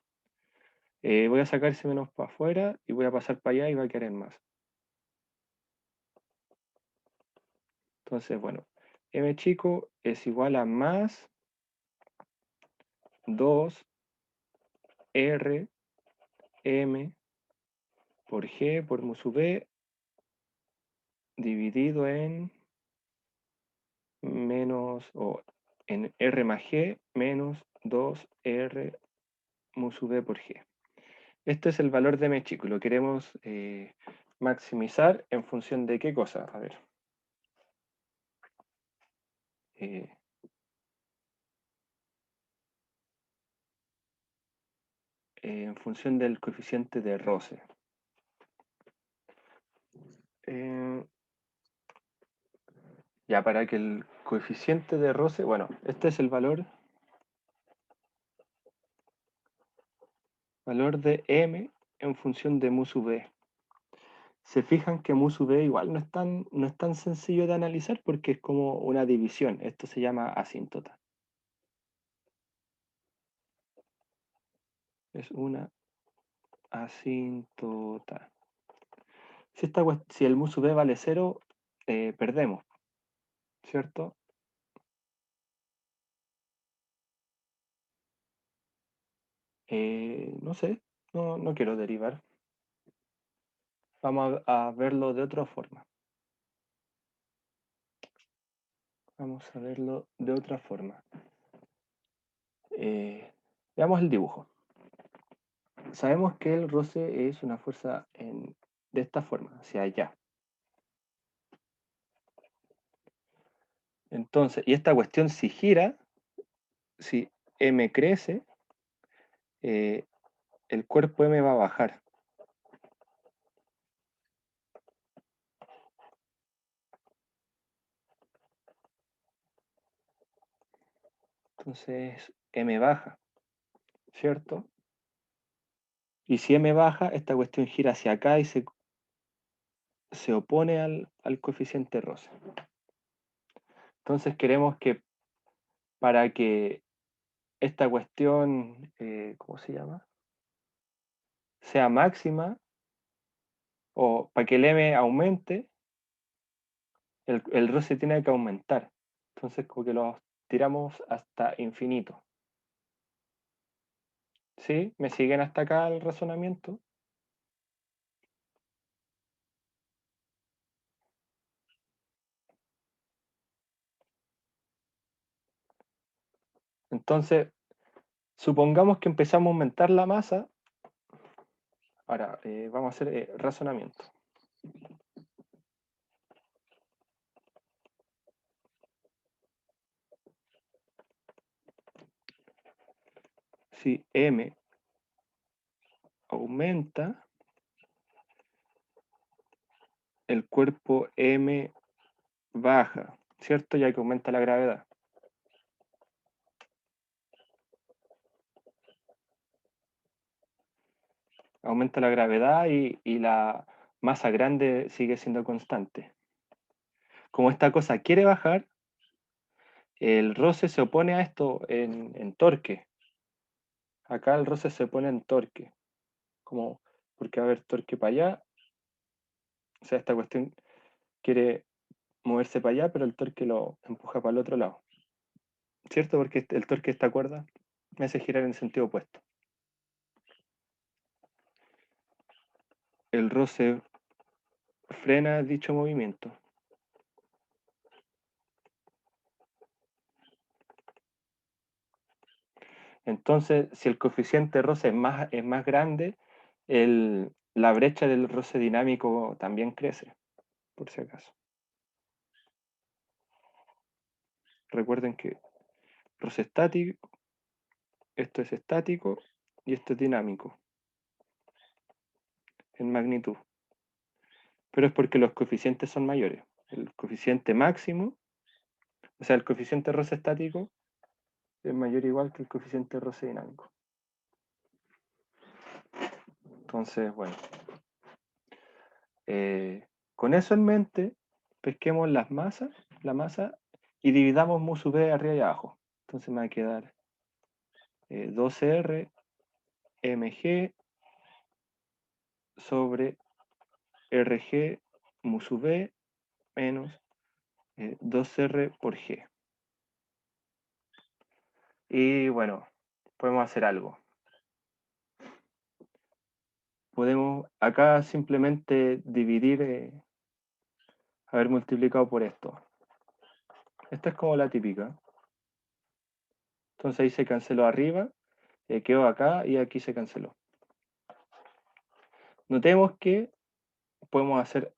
Voy a sacar ese menos para afuera y voy a pasar para allá y va a quedar en más. Entonces, bueno, M chico es igual a más 2 R M por G por mu sub E dividido en menos, o en R más G menos 2R mu sub E por G. Este es el valor de M chico y lo queremos maximizar en función de qué cosa. A ver. En función del coeficiente de roce. Ya para que el coeficiente de roce, bueno, este es el valor de M en función de mu sub E. Se fijan que mu sub E igual no es tan sencillo de analizar porque es como una división. Esto se llama asíntota. Es una asíntota. Si el mu sub E vale 0, perdemos, ¿cierto? No sé, no quiero derivar. Vamos a verlo de otra forma. Vamos a verlo de otra forma. Veamos el dibujo. Sabemos que el roce es una fuerza de esta forma, hacia allá. Entonces, y esta cuestión si gira, si M crece, el cuerpo M va a bajar. Entonces, M baja, ¿cierto? Y si M baja, esta cuestión gira hacia acá y se opone al coeficiente roce. Entonces queremos que para que esta cuestión, ¿cómo se llama? Sea máxima, o para que el M aumente, el roce tiene que aumentar. Entonces como que lo tiramos hasta infinito. ¿Sí? ¿Me siguen hasta acá el razonamiento? Entonces, supongamos que empezamos a aumentar la masa. Ahora, vamos a hacer razonamiento. Si M aumenta, el cuerpo M baja, ¿cierto? Ya que aumenta la gravedad. Aumenta la gravedad y la masa grande sigue siendo constante. Como esta cosa quiere bajar, el roce se opone a esto en torque. Acá el roce se opone en torque. como porque va a haber torque para allá, o sea, esta cuestión quiere moverse para allá, pero el torque lo empuja para el otro lado, ¿cierto? Porque el torque de esta cuerda me hace girar en sentido opuesto. El roce frena dicho movimiento. Entonces, si el coeficiente de roce es más grande, la brecha del roce dinámico también crece, por si acaso. Recuerden que roce estático, esto es estático y esto es dinámico en magnitud. Pero es porque los coeficientes son mayores. El coeficiente máximo, o sea, el coeficiente de roce estático es mayor o igual que el coeficiente de roce dinámico. Entonces, bueno, con eso en mente, pesquemos la masa, y dividamos mu sub b arriba y abajo. Entonces me va a quedar 2R mg sobre rg mu sub b menos 2R por g. Y bueno, podemos hacer algo. Podemos acá simplemente dividir, haber multiplicado por esto. Esta es como la típica. Entonces ahí se canceló arriba, quedó acá y aquí se canceló. Notemos que podemos hacer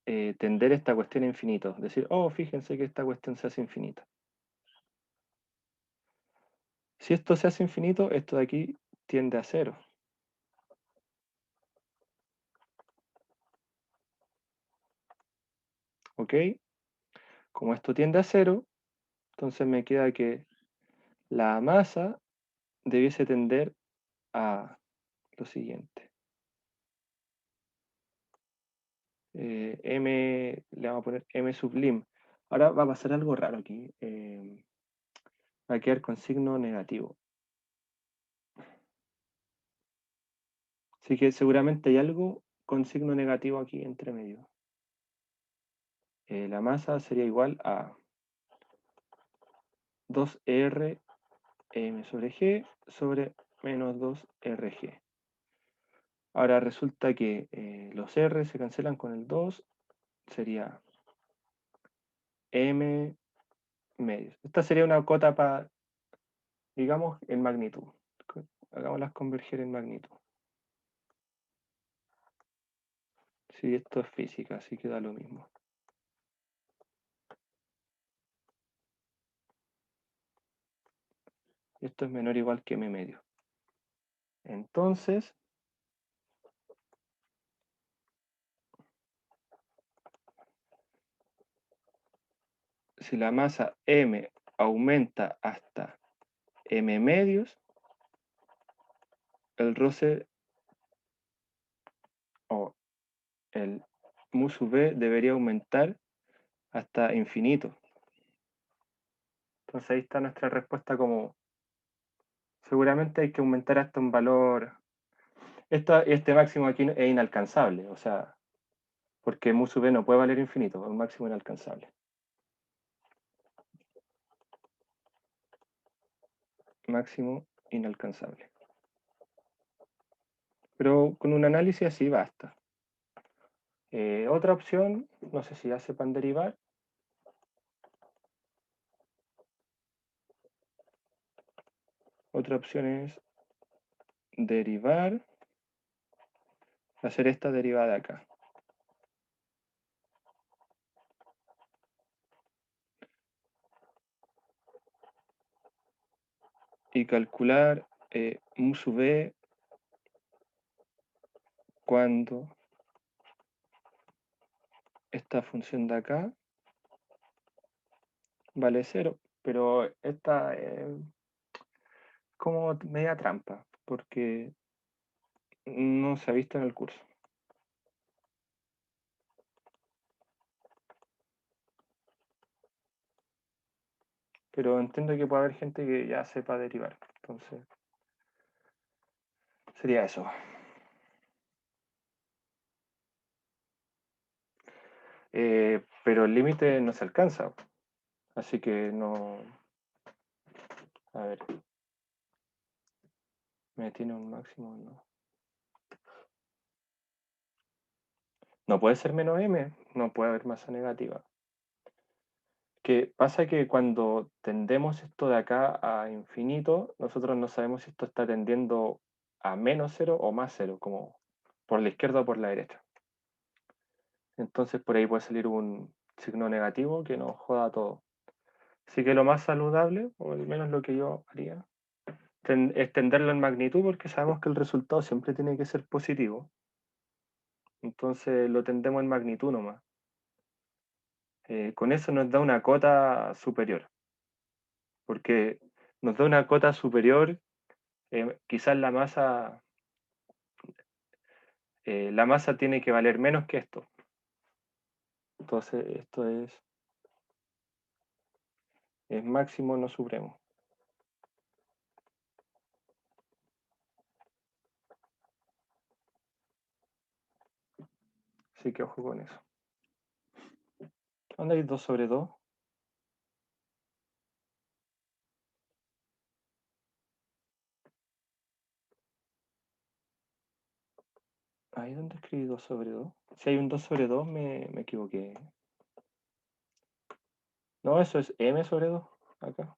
tender esta cuestión a infinito. Decir, oh, fíjense que esta cuestión se hace infinita. Si esto se hace infinito, esto de aquí tiende a cero. ¿Ok? Como esto tiende a cero, entonces me queda que la masa debiese tender a lo siguiente. M, le vamos a poner M sublim. Ahora va a pasar algo raro aquí. Va a quedar con signo negativo. Así que seguramente hay algo con signo negativo aquí entre medio. La masa sería igual a 2R M sobre G sobre menos 2RG. Ahora resulta que los R se cancelan con el 2, sería M medios. Esta sería una cota para, digamos, en magnitud. Hagámoslas converger en magnitud. Sí, esto es física, así que da lo mismo. Esto es menor o igual que M medio. Entonces, si la masa M aumenta hasta M medios, el roce o el mu sub b debería aumentar hasta infinito. Entonces ahí está nuestra respuesta como seguramente hay que aumentar hasta un valor. Este máximo aquí es inalcanzable, o sea, porque mu sub b no puede valer infinito, es un máximo inalcanzable. Máximo inalcanzable. Pero con un análisis así basta. Otra opción, no sé si ya sepan derivar. Otra opción es derivar, hacer esta derivada de acá. Y calcular mu sub b cuando esta función de acá vale 0. Pero esta es como media trampa, porque no se ha visto en el curso. Pero entiendo que puede haber gente que ya sepa derivar. Entonces, Sería eso. Pero el límite no se alcanza. Así que no. A ver, ¿me tiene un máximo? No. No puede ser menos m, no puede haber masa negativa. Que pasa que cuando tendemos esto de acá a infinito, nosotros no sabemos si esto está tendiendo a menos cero o más cero, como por la izquierda o por la derecha. Entonces por ahí puede salir un signo negativo que nos joda todo. Así que lo más saludable, o al menos lo que yo haría, es tenderlo en magnitud porque sabemos que el resultado siempre tiene que ser positivo. Entonces lo tendemos en magnitud nomás. Con eso nos da una cota superior, porque nos da una cota superior, quizás la masa tiene que valer menos que esto. Entonces esto es máximo, no supremo. Así que ojo con eso. ¿Dónde hay 2 sobre 2? Ahí donde escribí 2 sobre 2. Si hay un 2 sobre 2, me equivoqué. No, eso es m sobre 2. Acá.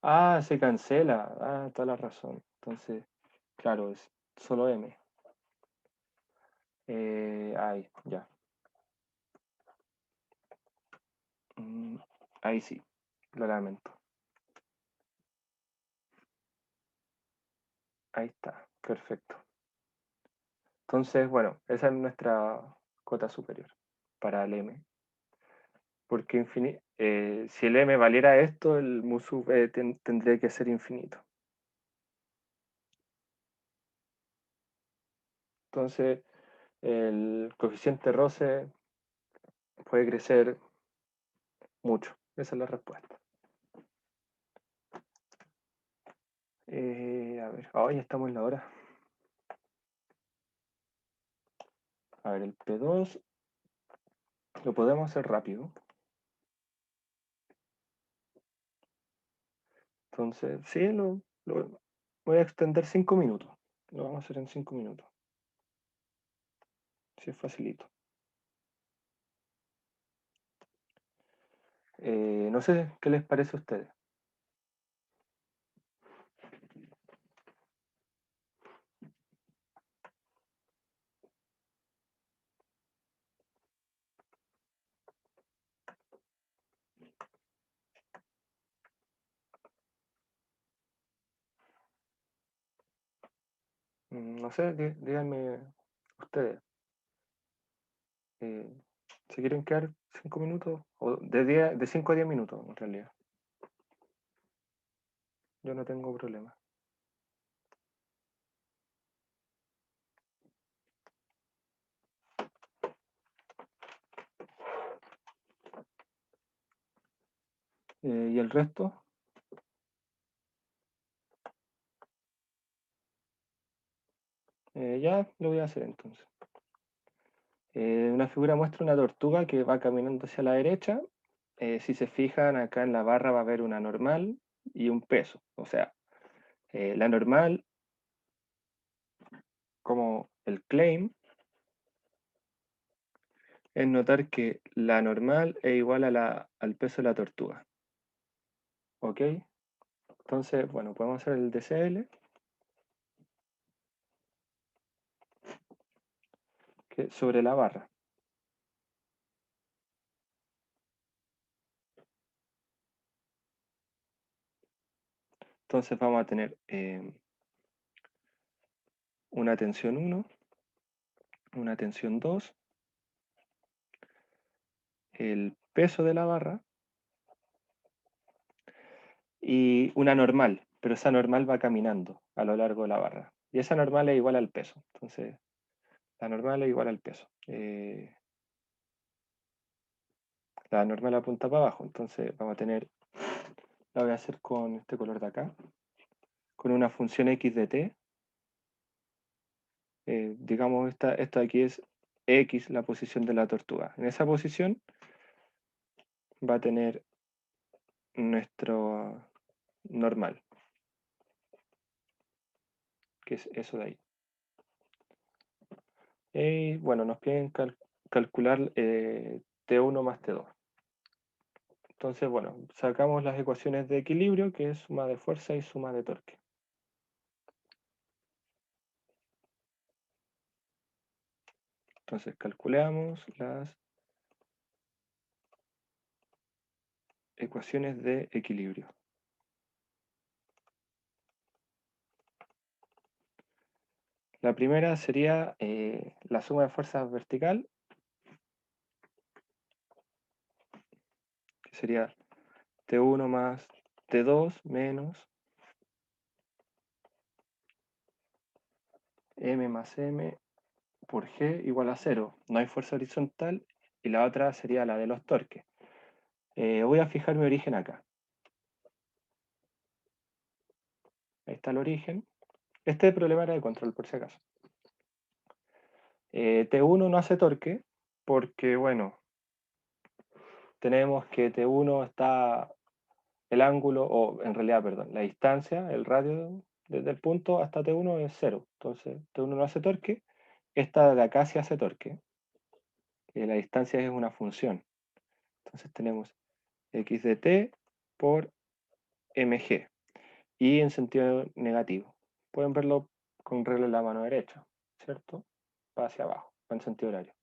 Ah, se cancela. Ah, toda la razón. Entonces, claro, es solo m. Ahí, ya. Mm, ahí sí, lo lamento. Ahí está, perfecto. Entonces, bueno, esa es nuestra cota superior para el m. Porque si el m valiera esto, el mu sub tendría que ser infinito. Entonces, el coeficiente roce puede crecer mucho. Esa es la respuesta. A ver, ya estamos en la hora. A ver, el P2 lo podemos hacer rápido. Entonces, sí, voy a extender 5 minutos. Lo vamos a hacer en 5 minutos. Sí, es facilito. No sé qué les parece a ustedes. No sé, díganme ustedes. Eh, si quieren quedar 5 minutos, o de 5 a 10 minutos en realidad. Yo no tengo problema. ¿Y el resto? Ya lo voy a hacer entonces. Una figura muestra una tortuga que va caminando hacia la derecha. Si se fijan, acá en la barra va a haber una normal y un peso. O sea, la normal, como el claim, es notar que la normal es igual al peso de la tortuga. ¿Ok? Entonces, bueno, podemos hacer el DCL, que sobre la barra. Entonces vamos a tener una tensión 1, una tensión 2, el peso de la barra y una normal, pero esa normal va caminando a lo largo de la barra. Y esa normal es igual al peso. Entonces, la normal es igual al peso. La normal apunta para abajo. Entonces, vamos a tener La voy a hacer con este color de acá, con una función x de t. Digamos, esta de aquí es x, la posición de la tortuga. En esa posición va a tener nuestro normal, que es eso de ahí. Y bueno, nos piden calcular T1 más T2. Entonces, bueno, sacamos las ecuaciones de equilibrio, que es suma de fuerza y suma de torque. Entonces, calculamos las ecuaciones de equilibrio. La primera sería la suma de fuerzas vertical, que sería T1 más T2 menos M más M por G igual a 0. No hay fuerza horizontal y la otra sería la de los torques. Voy a fijar mi origen acá. Ahí está el origen. Este problema era de control por si acaso. T1 no hace torque porque, bueno, tenemos que T1 está el ángulo, o en realidad, perdón, la distancia, el radio desde el punto hasta T1 es 0. Entonces, T1 no hace torque. Esta de acá sí hace torque. La distancia es una función. Entonces tenemos x de t por mg. Y en sentido negativo. Pueden verlo con regla en la mano derecha, ¿cierto? Va hacia abajo, va en sentido horario.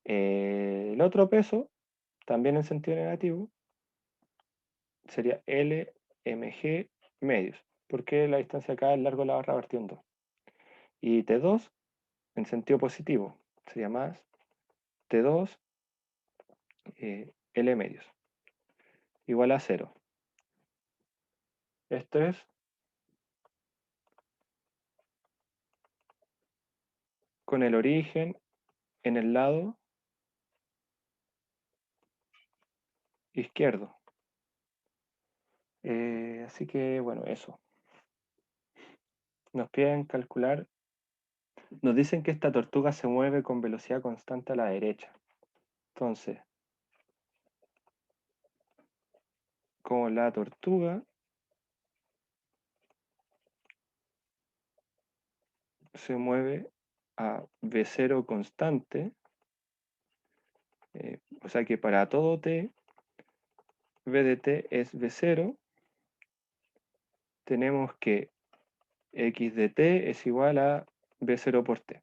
El otro peso, también en sentido negativo, sería LmG medios, porque la distancia acá es largo de la barra partido en 2. Y T2 en sentido positivo, sería más T2 L medios, igual a 0. Esto es con el origen en el lado izquierdo. Así que bueno, eso. Nos piden calcular, nos dicen que esta tortuga se mueve con velocidad constante a la derecha. Entonces, como la tortuga se mueve a V0 constante, o sea que para todo t, V de t es V0, tenemos que x de t es igual a V0 por t.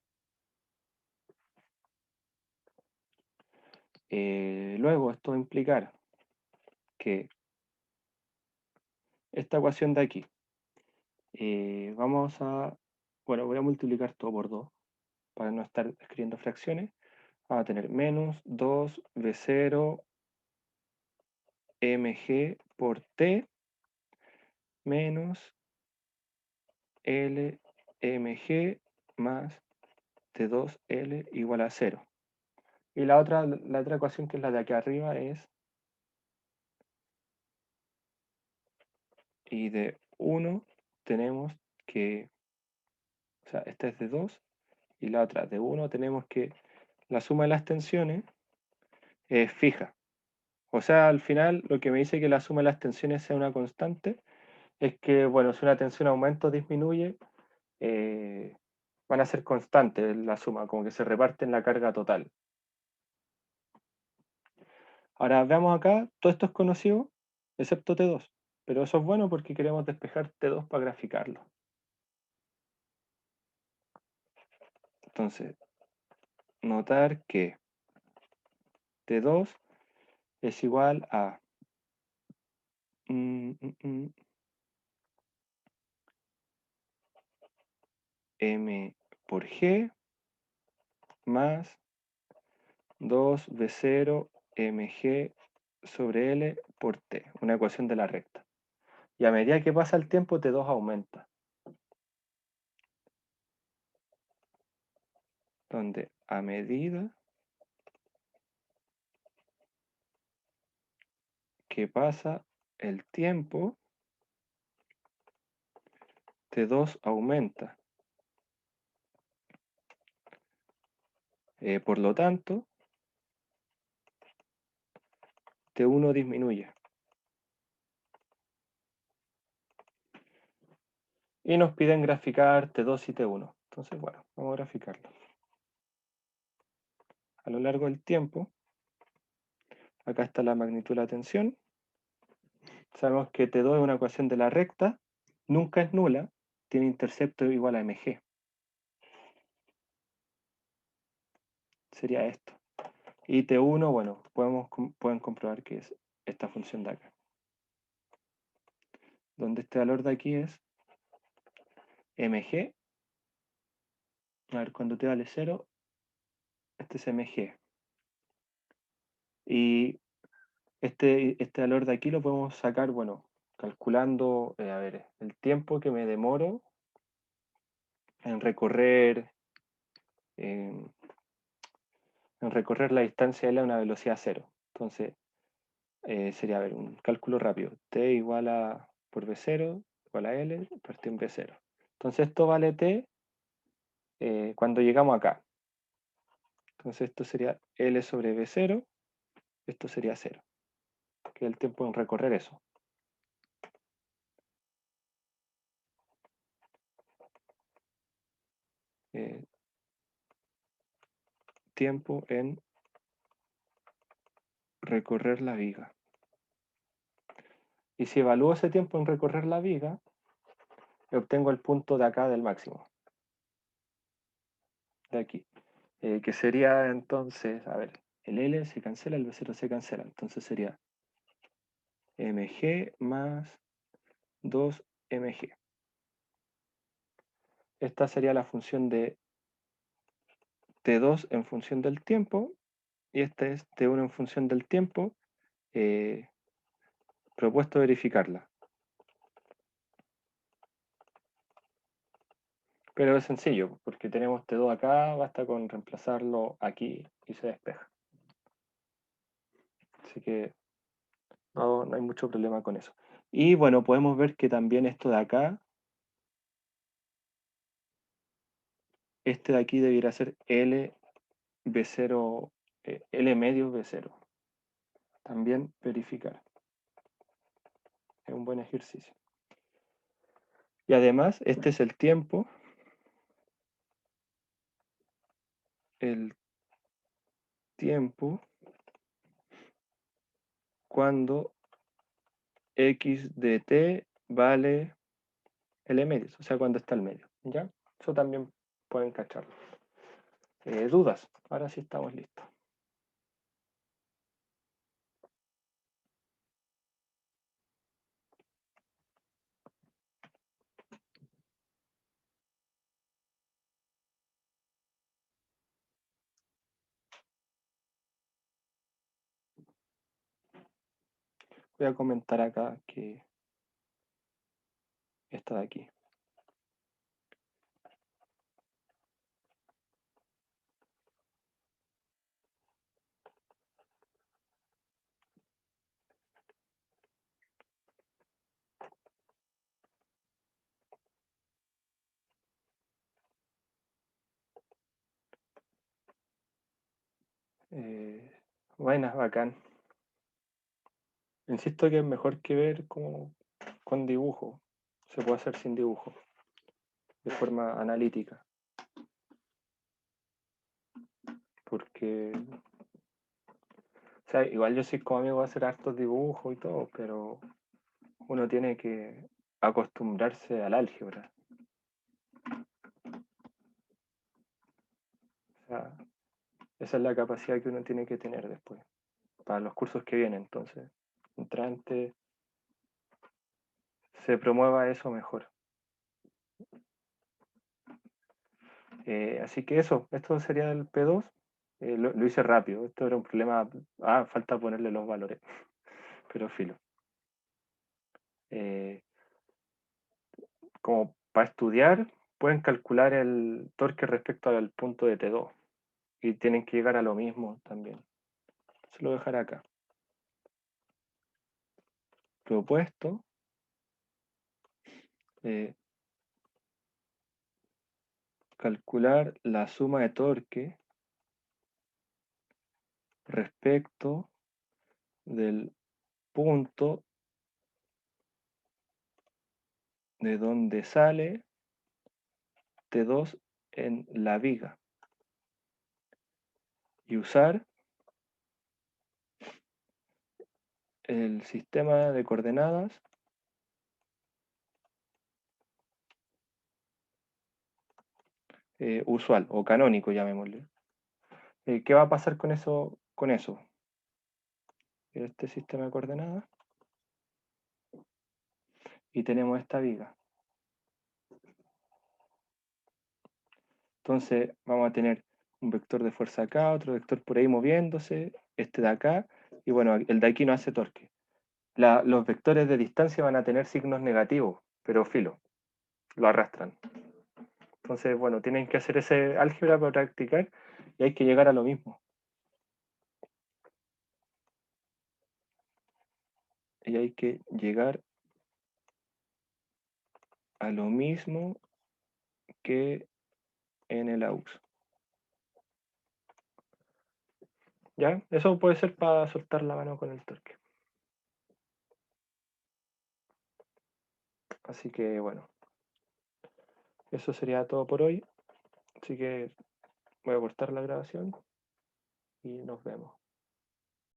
Luego esto va a implicar que esta ecuación de aquí, bueno, voy a multiplicar todo por 2 para no estar escribiendo fracciones. Vamos a tener menos 2v0 mg por t menos lmg más t2l igual a 0. Y la otra ecuación, que es la de aquí arriba, es y de 1 tenemos que, o sea, esta es de 2 y la otra de 1 tenemos que la suma de las tensiones es fija. O sea, al final lo que me dice que la suma de las tensiones sea una constante es que, bueno, si una tensión aumenta o disminuye, eh, van a ser constantes la suma, como que se reparten la carga total. Ahora veamos acá, todo esto es conocido, excepto T2, pero eso es bueno porque queremos despejar T2 para graficarlo. Entonces, notar que T2 es igual a M por G más 2V0 mg sobre L por T, una ecuación de la recta. Y a medida que pasa el tiempo, T2 aumenta. Donde a medida que pasa el tiempo T2 aumenta. Por lo tanto, T1 disminuye. Y nos piden graficar T2 y T1. Entonces, bueno, vamos a graficarlo. A lo largo del tiempo, acá está la magnitud de la tensión. Sabemos que T2 es una ecuación de la recta, nunca es nula, tiene intercepto igual a mg. Sería esto. Y T1, bueno, pueden comprobar que es esta función de acá. Donde este valor de aquí es mg. A ver, cuando t vale 0, este es mg. Y este valor de aquí lo podemos sacar, bueno, calculando, a ver, el tiempo que me demoro en recorrer, en, en recorrer la distancia L a una velocidad 0. Entonces, sería, a ver, un cálculo rápido. T igual a por V0 igual a L partido en V0. Entonces esto vale T cuando llegamos acá. Entonces esto sería L sobre V0, esto sería 0, que es el tiempo en recorrer eso. Eh, tiempo en recorrer la viga. Y si evalúo ese tiempo en recorrer la viga, obtengo el punto de acá del máximo. De aquí. Que sería entonces, a ver, el L se cancela, el V0 se cancela. Entonces sería mg más 2mg. Esta sería la función de T2 en función del tiempo. Y esta es T1 en función del tiempo. Propuesto verificarla. Pero es sencillo, porque tenemos T2 acá, basta con reemplazarlo aquí y se despeja. Así que no hay mucho problema con eso. Y bueno, podemos ver que también esto de acá, este de aquí debiera ser L V0, L medio V0. También verificar. Es un buen ejercicio. Y además, este es el tiempo. El tiempo cuando x de t vale L medios, o sea, cuando está al medio. ¿Ya? Eso también pueden cacharlo. ¿Dudas? Ahora sí estamos listos. Voy a comentar acá que esto de aquí. Buenas, bacán. Insisto que es mejor que ver como con dibujo. Se puede hacer sin dibujo, de forma analítica. Porque, o sea, igual yo soy como amigo de hacer hartos dibujos y todo, pero uno tiene que acostumbrarse al álgebra. O sea, esa es la capacidad que uno tiene que tener después, para los cursos que vienen. Entonces, mientras antes se promueva eso mejor. Así que eso, esto sería el P2. Lo hice rápido, esto era un problema. Falta ponerle los valores, pero filo. Eh, como para estudiar, pueden calcular el torque respecto al punto de T2 y tienen que llegar a lo mismo también. Se lo dejaré acá. propuesto calcular la suma de torque respecto del punto de donde sale T2 en la viga y usar el sistema de coordenadas usual o canónico, llamémosle. ¿Qué va a pasar con eso? Este sistema de coordenadas y tenemos esta viga. Entonces vamos a tener un vector de fuerza acá, otro vector por ahí moviéndose, este de acá, y bueno, el de aquí no hace torque. Los vectores de distancia van a tener signos negativos, pero filo, lo arrastran. Entonces, bueno, tienen que hacer ese álgebra para practicar y hay que llegar a lo mismo. Y hay que llegar a lo mismo que en el AUX. ¿Ya? Eso puede ser para soltar la mano con el torque. Así que, bueno, eso sería todo por hoy. Así que voy a cortar la grabación y nos vemos.